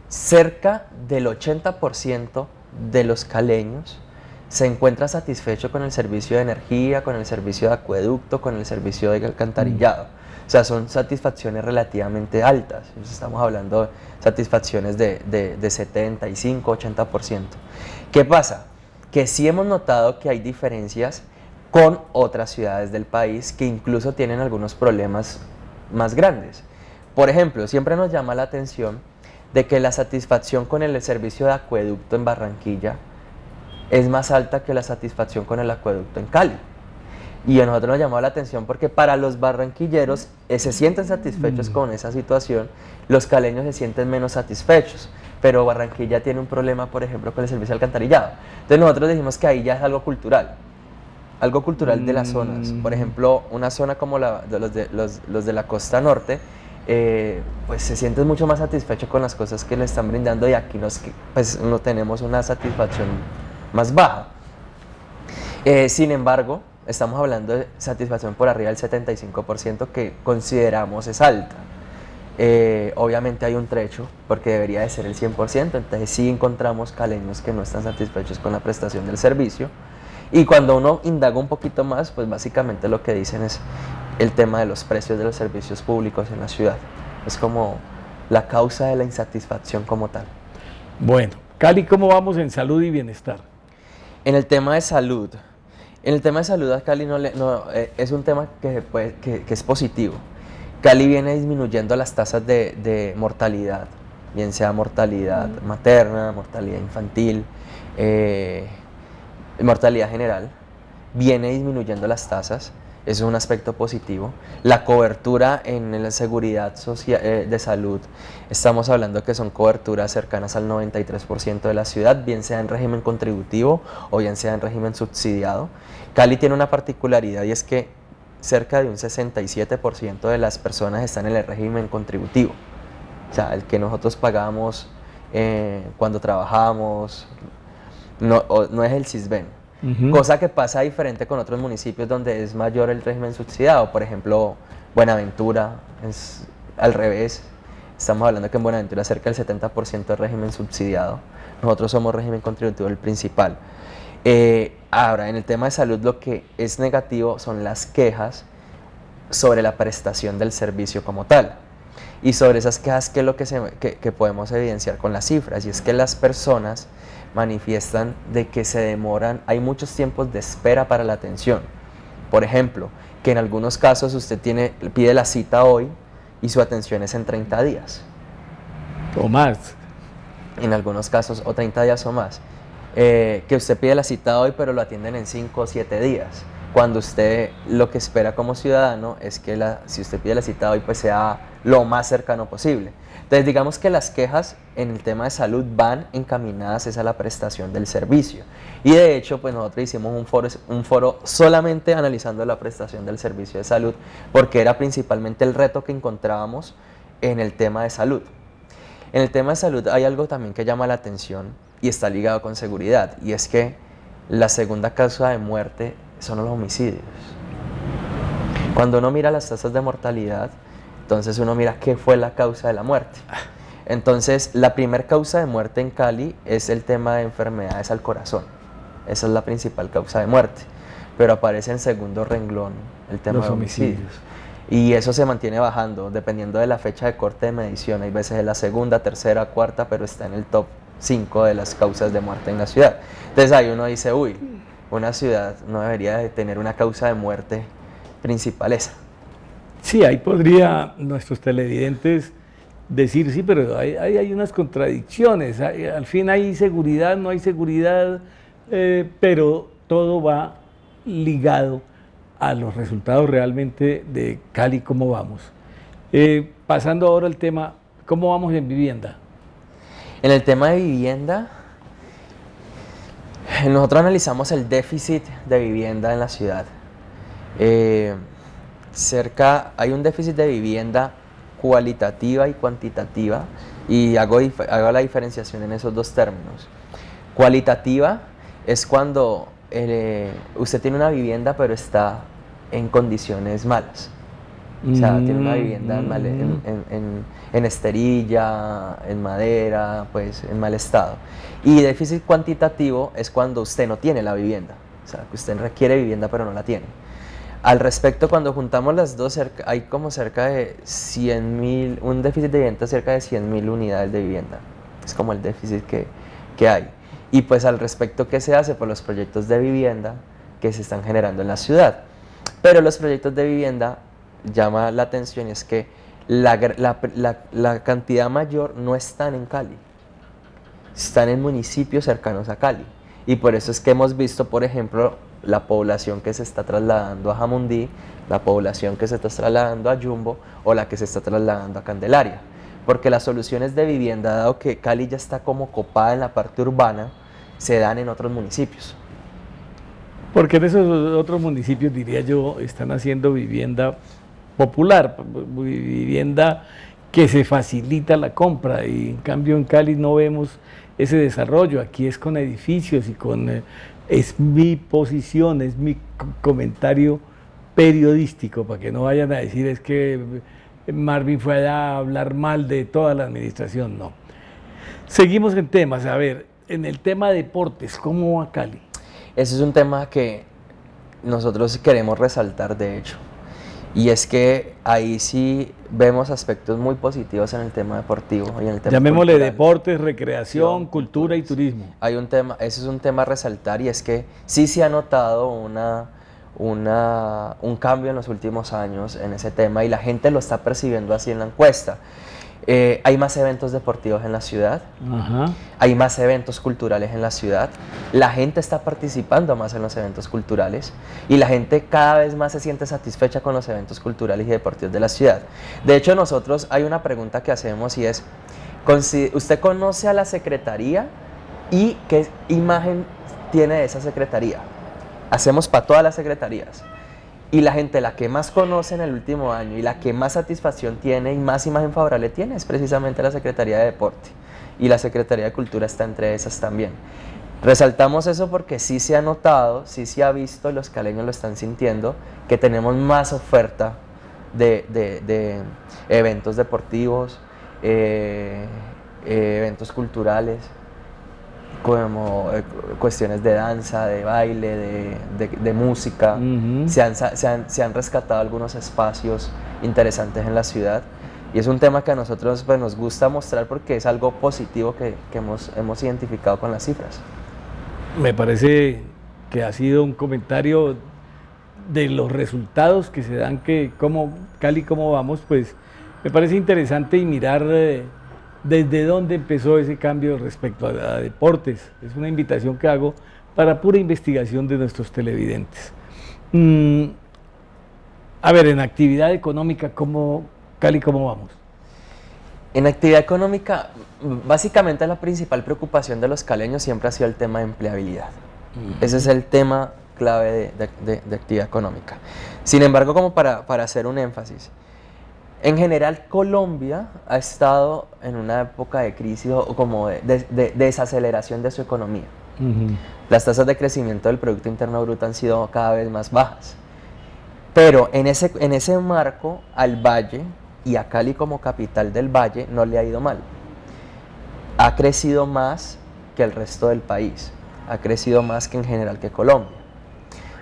cerca del 80% de los caleños se encuentra satisfecho con el servicio de energía, con el servicio de acueducto, con el servicio de alcantarillado. O sea, son satisfacciones relativamente altas. Estamos hablando de satisfacciones de 75, 80%. ¿Qué pasa? Que sí hemos notado que hay diferencias con otras ciudades del país que incluso tienen algunos problemas más grandes. Por ejemplo, siempre nos llama la atención de que la satisfacción con el servicio de acueducto en Barranquilla es más alta que la satisfacción con el acueducto en Cali. Y a nosotros nos llamó la atención porque para los barranquilleros se sienten satisfechos con esa situación, los caleños se sienten menos satisfechos, pero Barranquilla tiene un problema, por ejemplo, con el servicio de alcantarillado. Entonces nosotros dijimos que ahí ya es algo cultural de las zonas. Por ejemplo, una zona como los de la costa norte, pues se sienten mucho más satisfechos con las cosas que le están brindando, y aquí pues no tenemos una satisfacción más baja. Sin embargo, estamos hablando de satisfacción por arriba del 75%, que consideramos es alta. Obviamente hay un trecho, porque debería de ser el 100%, entonces sí encontramos caleños que no están satisfechos con la prestación del servicio. Y cuando uno indaga un poquito más, pues básicamente lo que dicen es el tema de los precios de los servicios públicos en la ciudad. Es como la causa de la insatisfacción como tal. Bueno, Cali, ¿cómo vamos en salud y bienestar? En el tema de salud, a Cali es un tema que es positivo. Cali viene disminuyendo las tasas de mortalidad, bien sea mortalidad materna, mortalidad infantil, mortalidad general. Viene disminuyendo las tasas, eso es un aspecto positivo. La cobertura en la seguridad social, de salud, estamos hablando que son coberturas cercanas al 93% de la ciudad, bien sea en régimen contributivo o bien sea en régimen subsidiado. Cali tiene una particularidad, y es que cerca de un 67% de las personas están en el régimen contributivo. O sea, el que nosotros pagamos cuando trabajamos, no es el CISBEN. Cosa que pasa diferente con otros municipios donde es mayor el régimen subsidiado. Por ejemplo, Buenaventura es al revés. Estamos hablando que en Buenaventura cerca del 70% es régimen subsidiado. Nosotros somos régimen contributivo el principal. Ahora, en el tema de salud, lo que es negativo son las quejas sobre la prestación del servicio como tal. Y sobre esas quejas, ¿qué es lo que podemos evidenciar con las cifras? Y es que las personas manifiestan de que se demoran, hay muchos tiempos de espera para la atención. Por ejemplo, que en algunos casos usted pide la cita hoy y su atención es en 30 días. O más. En algunos casos, o 30 días o más. Que usted pide la cita hoy, pero lo atienden en 5 o 7 días. Cuando usted lo que espera como ciudadano es que si usted pide la cita hoy, pues sea lo más cercano posible. Entonces, digamos que las quejas en el tema de salud van encaminadas a la prestación del servicio. Y de hecho, pues nosotros hicimos un foro solamente analizando la prestación del servicio de salud, porque era principalmente el reto que encontrábamos en el tema de salud. En el tema de salud hay algo también que llama la atención y está ligado con seguridad, y es que la segunda causa de muerte son los homicidios. Cuando uno mira las tasas de mortalidad, entonces uno mira qué fue la causa de la muerte. Entonces, la primera causa de muerte en Cali es el tema de enfermedades al corazón. Esa es la principal causa de muerte. pero aparece en segundo renglón el tema Los de homicidios. Y eso se mantiene bajando dependiendo de la fecha de corte de medición. Hay veces es la segunda, tercera, cuarta, pero está en el top 5 de las causas de muerte en la ciudad. Entonces ahí uno dice, uy, una ciudad no debería de tener una causa de muerte principal esa. Sí, ahí podría nuestros televidentes decir, sí, pero hay unas contradicciones, al fin hay seguridad, no hay seguridad, pero todo va ligado a los resultados realmente de Cali, cómo vamos. Pasando ahora al tema, ¿cómo vamos en vivienda? En el tema de vivienda, nosotros analizamos el déficit de vivienda en la ciudad. Hay un déficit de vivienda cualitativa y cuantitativa, y hago la diferenciación en esos dos términos. Cualitativa es cuando usted tiene una vivienda pero está en condiciones malas. O sea, tiene una vivienda en esterilla, en madera, pues en mal estado. Y déficit cuantitativo es cuando usted no tiene la vivienda, o sea, que usted requiere vivienda pero no la tiene. Al respecto, cuando juntamos las dos, hay como cerca de 100.000, un déficit de vivienda cerca de 100.000 unidades de vivienda. Es como el déficit que hay. Y pues al respecto, ¿qué se hace? Por los proyectos de vivienda que se están generando en la ciudad. Pero los proyectos de vivienda llama la atención, y es que la cantidad mayor no están en Cali, están en municipios cercanos a Cali. Y por eso es que hemos visto, por ejemplo, la población que se está trasladando a Jamundí, la población que se está trasladando a Yumbo o la que se está trasladando a Candelaria. Porque las soluciones de vivienda, dado que Cali ya está como copada en la parte urbana, se dan en otros municipios. Porque en esos otros municipios, diría yo, están haciendo vivienda popular, vivienda que se facilita la compra, y en cambio en Cali no vemos ese desarrollo. Aquí es con edificios y con... es mi posición, es mi comentario periodístico, para que no vayan a decir es que Marvin fue allá a hablar mal de toda la administración, no. Seguimos en temas, a ver, en el tema de deportes, ¿cómo va Cali? Ese es un tema que nosotros queremos resaltar, de hecho, y es que ahí sí vemos aspectos muy positivos en el tema deportivo y en el tema llamémosle cultural. Deportes, recreación, cultura y turismo. Hay un tema, ese es un tema a resaltar, y es que sí se ha notado un cambio en los últimos años en ese tema, y la gente lo está percibiendo así en la encuesta. Hay más eventos deportivos en la ciudad, hay más eventos culturales en la ciudad, la gente está participando más en los eventos culturales, y la gente cada vez más se siente satisfecha con los eventos culturales y deportivos de la ciudad. De hecho, nosotros hay una pregunta que hacemos, y es, ¿usted conoce a la secretaría y qué imagen tiene de esa secretaría? Hacemos para todas las secretarías. Y la gente, la que más conoce en el último año y la que más satisfacción tiene y más imagen favorable tiene, es precisamente la Secretaría de Deporte. Y la Secretaría de Cultura está entre esas también. Resaltamos eso porque sí se ha notado, sí se ha visto, los caleños lo están sintiendo, que tenemos más oferta de eventos deportivos, eventos culturales, como cuestiones de danza, de baile, de música. Se han rescatado algunos espacios interesantes en la ciudad, y es un tema que a nosotros pues, nos gusta mostrar porque es algo positivo que hemos identificado con las cifras. Me parece que ha sido un comentario de los resultados que se dan, que como Cali, cómo vamos, pues me parece interesante, y mirar desde dónde empezó ese cambio respecto a deportes. Es una invitación que hago para pura investigación de nuestros televidentes. A ver, en actividad económica, Cali, ¿cómo vamos? En actividad económica, básicamente la principal preocupación de los caleños siempre ha sido el tema de empleabilidad. Ese es el tema clave de actividad económica. Sin embargo, como para hacer un énfasis, en general Colombia ha estado en una época de crisis o como de desaceleración de su economía. Las tasas de crecimiento del Producto Interno Bruto han sido cada vez más bajas. Pero en ese marco, al Valle y a Cali como capital del Valle no le ha ido mal. Ha crecido más que el resto del país, ha crecido más que en general que Colombia.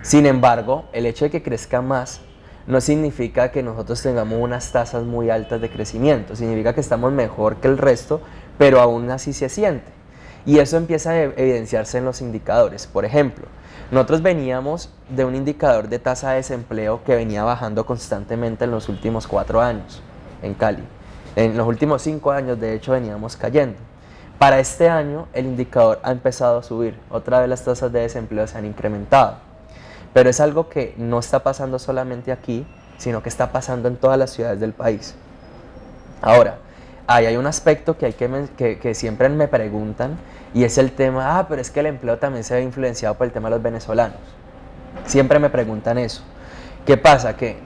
Sin embargo, el hecho de que crezca más no significa que nosotros tengamos unas tasas muy altas de crecimiento, significa que estamos mejor que el resto, pero aún así se siente. Y eso empieza a evidenciarse en los indicadores. Por ejemplo, nosotros veníamos de un indicador de tasa de desempleo que venía bajando constantemente en los últimos 4 años en Cali. En los últimos 5 años, de hecho, veníamos cayendo. Para este año, el indicador ha empezado a subir. Otra vez las tasas de desempleo se han incrementado. Pero es algo que no está pasando solamente aquí, sino que está pasando en todas las ciudades del país. Ahora, ahí hay un aspecto que siempre me preguntan, y es el tema, pero es que el empleo también se ve influenciado por el tema de los venezolanos. Siempre me preguntan eso. ¿Qué pasa? Que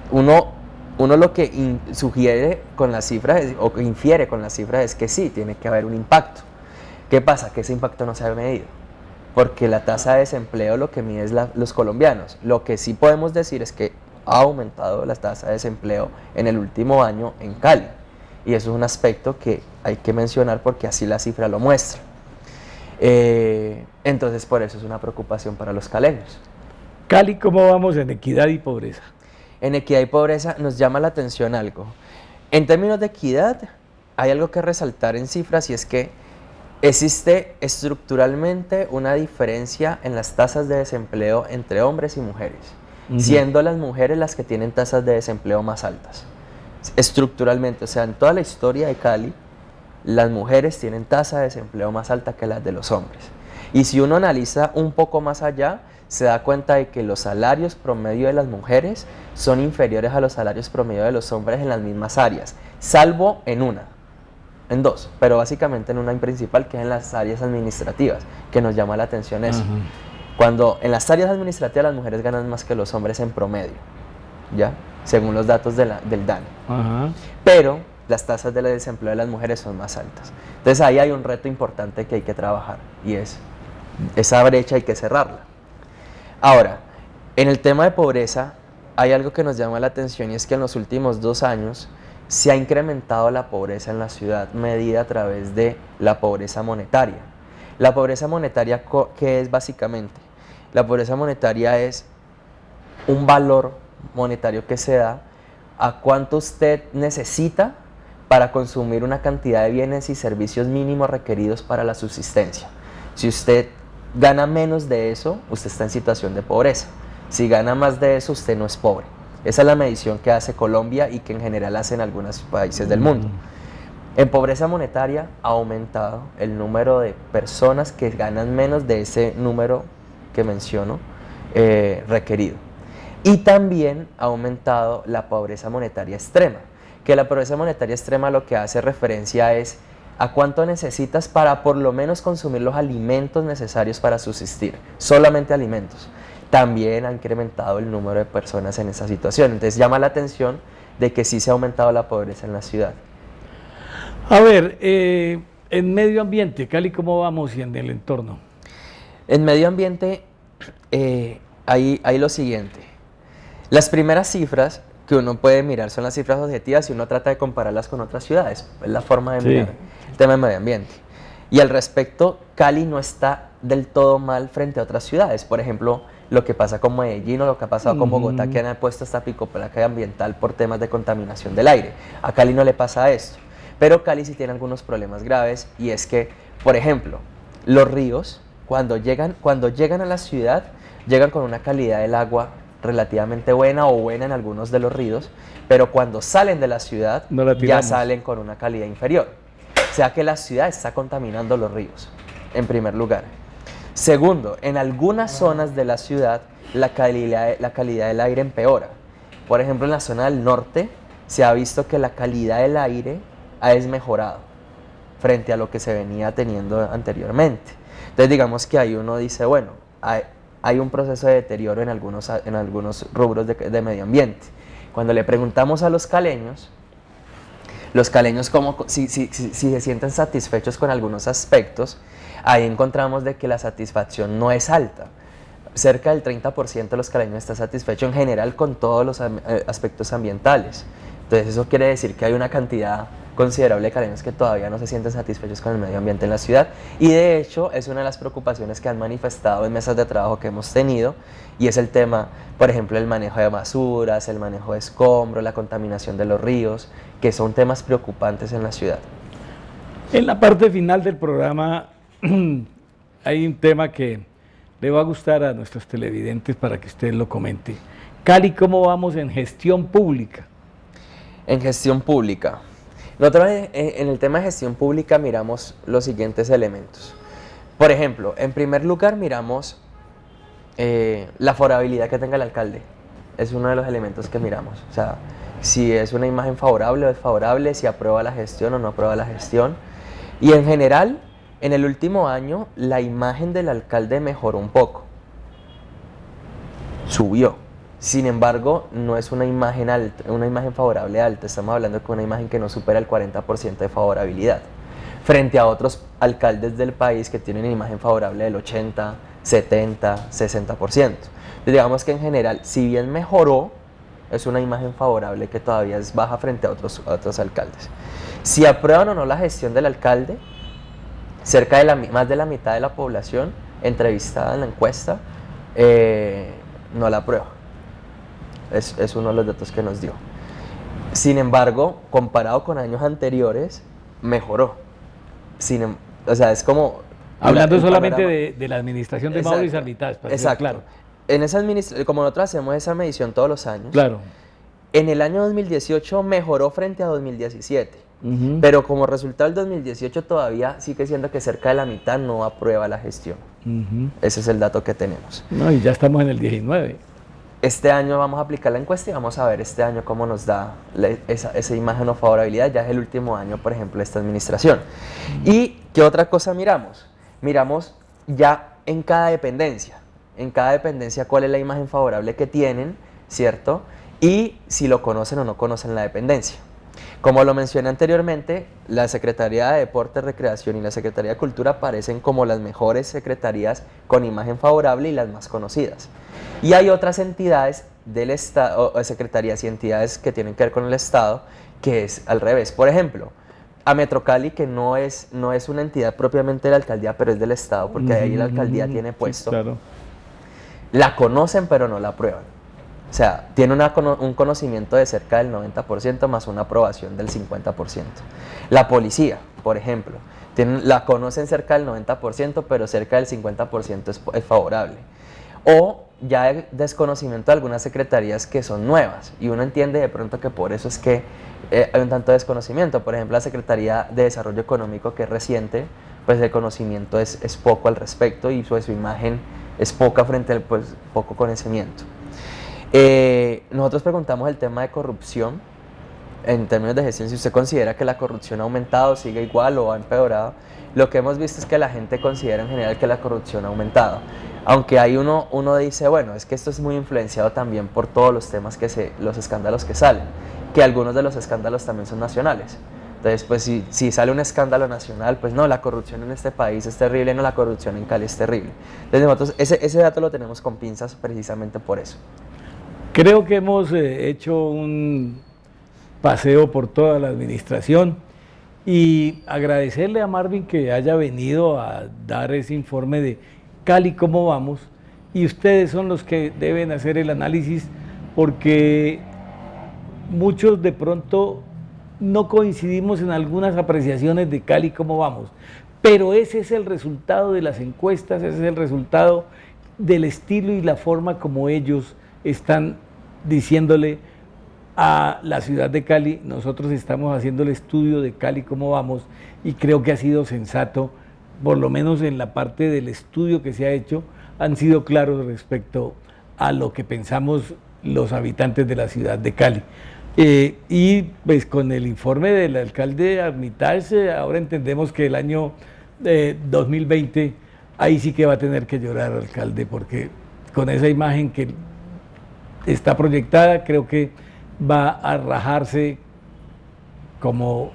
uno lo que sugiere con las cifras, o infiere con las cifras, es que sí, tiene que haber un impacto. ¿Qué pasa? Que ese impacto no se ha medido. Porque la tasa de desempleo lo que mide es los colombianos. Lo que sí podemos decir es que ha aumentado la tasa de desempleo en el último año en Cali. Y eso es un aspecto que hay que mencionar porque así la cifra lo muestra. Entonces, por eso es una preocupación para los caleños. Cali, ¿cómo vamos en equidad y pobreza? En equidad y pobreza nos llama la atención algo. En términos de equidad, hay algo que resaltar en cifras, y es que existe estructuralmente una diferencia en las tasas de desempleo entre hombres y mujeres, siendo las mujeres las que tienen tasas de desempleo más altas. Estructuralmente, o sea, en toda la historia de Cali, las mujeres tienen tasa de desempleo más alta que las de los hombres. Y si uno analiza un poco más allá, se da cuenta de que los salarios promedio de las mujeres son inferiores a los salarios promedio de los hombres en las mismas áreas, salvo en dos, pero básicamente en una principal, que es en las áreas administrativas, que nos llama la atención eso. Cuando en las áreas administrativas las mujeres ganan más que los hombres en promedio, ¿ya? Según los datos del DANE. Pero las tasas de desempleo de las mujeres son más altas. Entonces ahí hay un reto importante que hay que trabajar, y es esa brecha hay que cerrarla. Ahora, en el tema de pobreza hay algo que nos llama la atención, y es que en los últimos 2 años se ha incrementado la pobreza en la ciudad, medida a través de la pobreza monetaria. La pobreza monetaria, ¿qué es básicamente? La pobreza monetaria es un valor monetario que se da a cuánto usted necesita para consumir una cantidad de bienes y servicios mínimos requeridos para la subsistencia. Si usted gana menos de eso, usted está en situación de pobreza. Si gana más de eso, usted no es pobre. Esa es la medición que hace Colombia y que en general hacen algunos países del mundo. En pobreza monetaria ha aumentado el número de personas que ganan menos de ese número que menciono requerido. Y también ha aumentado la pobreza monetaria extrema, que la pobreza monetaria extrema lo que hace referencia es a cuánto necesitas para por lo menos consumir los alimentos necesarios para subsistir, solamente alimentos. También ha incrementado el número de personas en esa situación. Entonces llama la atención de que sí se ha aumentado la pobreza en la ciudad. A ver, en medio ambiente, Cali, ¿cómo vamos y en el entorno? En medio ambiente hay lo siguiente. Las primeras cifras que uno puede mirar son las cifras objetivas y uno trata de compararlas con otras ciudades. Es la forma de mirar el tema del medio ambiente. Y al respecto, Cali no está del todo mal frente a otras ciudades. Por ejemplo, lo que pasa con Medellín o lo que ha pasado con Bogotá, que han puesto esta picoplaca ambiental por temas de contaminación del aire. A Cali no le pasa esto, pero Cali sí tiene algunos problemas graves, y es que, por ejemplo, los ríos, cuando llegan a la ciudad, llegan con una calidad del agua relativamente buena o buena en algunos de los ríos, pero cuando salen de la ciudad ya salen con una calidad inferior. O sea que la ciudad está contaminando los ríos, en primer lugar. Segundo, en algunas zonas de la ciudad la calidad del aire empeora. Por ejemplo, en la zona del norte se ha visto que la calidad del aire ha desmejorado frente a lo que se venía teniendo anteriormente. Entonces digamos que ahí uno dice, bueno, hay un proceso de deterioro en algunos rubros de medio ambiente. Cuando le preguntamos a los caleños si se sienten satisfechos con algunos aspectos, ahí encontramos de que la satisfacción no es alta. Cerca del 30% de los caleños está satisfecho en general con todos los aspectos ambientales. Entonces eso quiere decir que hay una cantidad considerable de caleños que todavía no se sienten satisfechos con el medio ambiente en la ciudad, y de hecho es una de las preocupaciones que han manifestado en mesas de trabajo que hemos tenido, y es el tema, por ejemplo, el manejo de basuras, el manejo de escombros, la contaminación de los ríos, que son temas preocupantes en la ciudad. En la parte final del programa hay un tema que le va a gustar a nuestros televidentes para que usted lo comente. Cali, ¿cómo vamos en gestión pública? En gestión pública. Nosotros en el tema de gestión pública miramos los siguientes elementos. Por ejemplo, en primer lugar miramos la favorabilidad que tenga el alcalde. Es uno de los elementos que miramos. O sea, si es una imagen favorable o desfavorable, si aprueba la gestión o no aprueba la gestión. Y en general, en el último año, la imagen del alcalde mejoró un poco. Subió. Sin embargo, no es una imagen alta, una imagen favorable alta. Estamos hablando de una imagen que no supera el 40% de favorabilidad. Frente a otros alcaldes del país que tienen una imagen favorable del 80, 70, 60%. Entonces, digamos que en general, si bien mejoró, es una imagen favorable que todavía es baja frente a otros alcaldes. Si aprueban o no la gestión del alcalde, cerca de más de la mitad de la población entrevistada en la encuesta no la aprueba. Es uno de los datos que nos dio. Sin embargo, comparado con años anteriores, mejoró. O sea, es como... Hablando solamente de la administración de Mauricio Armitage, para ser claro. En esa como nosotros hacemos esa medición todos los años, claro. En el año 2018 mejoró frente a 2017, pero como resultado del 2018 todavía sigue siendo que cerca de la mitad no aprueba la gestión. Ese es el dato que tenemos. No, y ya estamos en el 19. Este año vamos a aplicar la encuesta y vamos a ver este año cómo nos da esa imagen o favorabilidad. Ya es el último año, por ejemplo, de esta administración. ¿Y qué otra cosa miramos? Miramos ya en cada dependencia cuál es la imagen favorable que tienen, ¿cierto? Y si lo conocen o no conocen la dependencia. Como lo mencioné anteriormente, la Secretaría de Deporte, Recreación y la Secretaría de Cultura aparecen como las mejores secretarías con imagen favorable y las más conocidas. Y hay otras entidades del Estado, o secretarías y entidades que tienen que ver con el Estado, que es al revés. Por ejemplo, a Metro Cali, que no es una entidad propiamente de la alcaldía, pero es del Estado, porque ahí la alcaldía tiene puesto. Sí, claro. La conocen, pero no la aprueban. O sea, tiene un conocimiento de cerca del 90% más una aprobación del 50%. La policía, por ejemplo, la conocen cerca del 90%, pero cerca del 50% es favorable. O ya hay desconocimiento de algunas secretarías que son nuevas, y uno entiende de pronto que por eso es que hay un tanto desconocimiento. Por ejemplo, la Secretaría de Desarrollo Económico, que es reciente, pues el conocimiento es poco al respecto, y su imagen es poca frente al poco conocimiento. Nosotros preguntamos el tema de corrupción en términos de gestión, si usted considera que la corrupción ha aumentado, sigue igual o ha empeorado. Lo que hemos visto es que la gente considera en general que la corrupción ha aumentado, aunque hay uno dice, bueno, es que esto es muy influenciado también por todos los temas los escándalos que salen, que algunos de los escándalos también son nacionales. Entonces, pues si sale un escándalo nacional, pues no, la corrupción en este país es terrible, no, la corrupción en Cali es terrible. Entonces nosotros ese dato lo tenemos con pinzas precisamente por eso. Creo que hemos hecho un paseo por toda la administración, y agradecerle a Marvin que haya venido a dar ese informe de Cali cómo vamos, y ustedes son los que deben hacer el análisis, porque muchos de pronto no coincidimos en algunas apreciaciones de Cali cómo vamos, pero ese es el resultado de las encuestas, ese es el resultado del estilo y la forma como ellos están diciéndole a la ciudad de Cali. Nosotros estamos haciendo el estudio de Cali cómo vamos, y creo que ha sido sensato, por lo menos en la parte del estudio que se ha hecho, han sido claros respecto a lo que pensamos los habitantes de la ciudad de Cali. Y pues con el informe del alcalde Armitage, ahora entendemos que el año 2020, ahí sí que va a tener que llorar el alcalde, porque con esa imagen que está proyectada, creo que va a rajarse como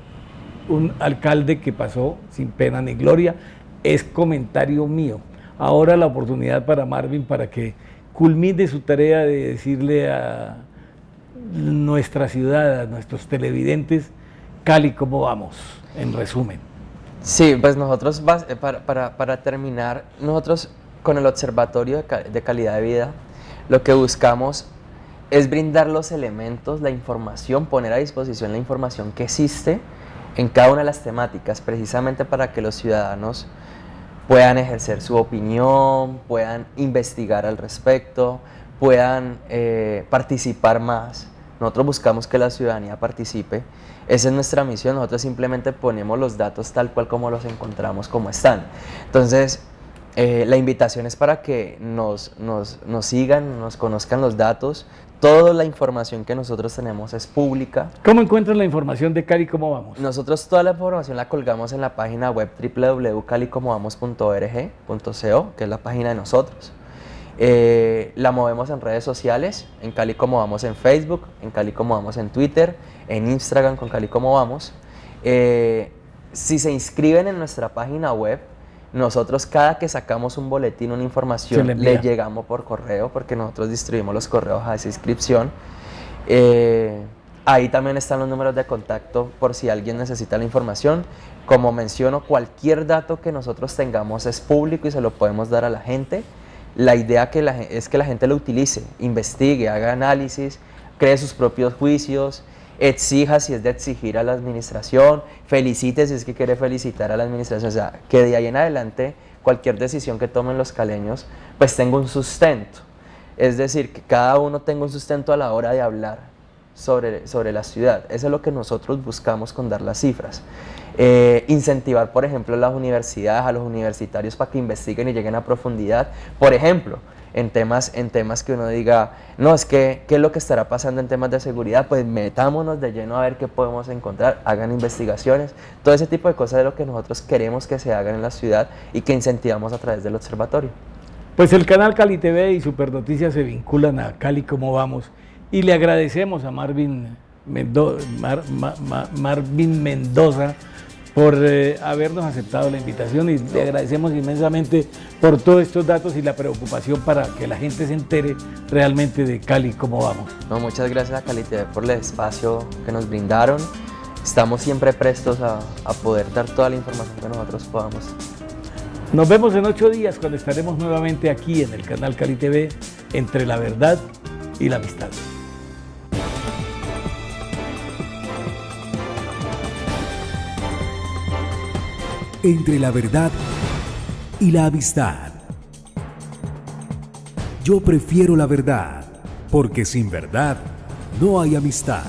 un alcalde que pasó sin pena ni gloria. Es comentario mío. Ahora la oportunidad para Marvin, para que culmine su tarea de decirle a nuestra ciudad, a nuestros televidentes, Cali, ¿cómo vamos? En resumen. Sí, pues nosotros, para terminar, nosotros con el Observatorio de Calidad de Vida, lo que buscamos es brindar los elementos, la información, poner a disposición la información que existe en cada una de las temáticas, precisamente para que los ciudadanos puedan ejercer su opinión, puedan investigar al respecto, puedan participar más. Nosotros buscamos que la ciudadanía participe. Esa es nuestra misión. Nosotros simplemente ponemos los datos tal cual como los encontramos, como están. Entonces, la invitación es para que nos sigan, nos conozcan los datos. Toda la información que nosotros tenemos es pública. ¿Cómo encuentran la información de Cali, cómo vamos? Nosotros toda la información la colgamos en la página web www.calicomovamos.org.co, que es la página de nosotros. La movemos en redes sociales, en Cali Como Vamos en Facebook, en Cali Como Vamos en Twitter, en Instagram con Cali Como Vamos. Si se inscriben en nuestra página web, nosotros cada que sacamos un boletín, una información, le llegamos por correo, porque nosotros distribuimos los correos a esa inscripción. Ahí también están los números de contacto por si alguien necesita la información. Como menciono, cualquier dato que nosotros tengamos es público y se lo podemos dar a la gente. La idea es que la gente lo utilice, investigue, haga análisis, cree sus propios juicios, exija si es de exigir a la administración, felicite si es que quiere felicitar a la administración, o sea, que de ahí en adelante cualquier decisión que tomen los caleños pues tenga un sustento, es decir, que cada uno tenga un sustento a la hora de hablar sobre la ciudad. Eso es lo que nosotros buscamos con dar las cifras. Incentivar, por ejemplo, a las universidades, a los universitarios para que investiguen y lleguen a profundidad, por ejemplo, en temas que uno diga, no, es que, ¿qué es lo que estará pasando en temas de seguridad? Pues metámonos de lleno a ver qué podemos encontrar, hagan investigaciones, todo ese tipo de cosas es lo que nosotros queremos que se hagan en la ciudad y que incentivamos a través del observatorio. Pues el canal Cali TV y Super Noticias se vinculan a Cali Como Vamos y le agradecemos a Marvin Mendoza por habernos aceptado la invitación y le agradecemos inmensamente por todos estos datos y la preocupación para que la gente se entere realmente de Cali Como Vamos. No, muchas gracias a Cali TV por el espacio que nos brindaron. Estamos siempre prestos a poder dar toda la información que nosotros podamos. Nos vemos en 8 días cuando estaremos nuevamente aquí en el canal Cali TV, entre la verdad y la amistad. Entre la verdad y la amistad. Yo prefiero la verdad, porque sin verdad no hay amistad.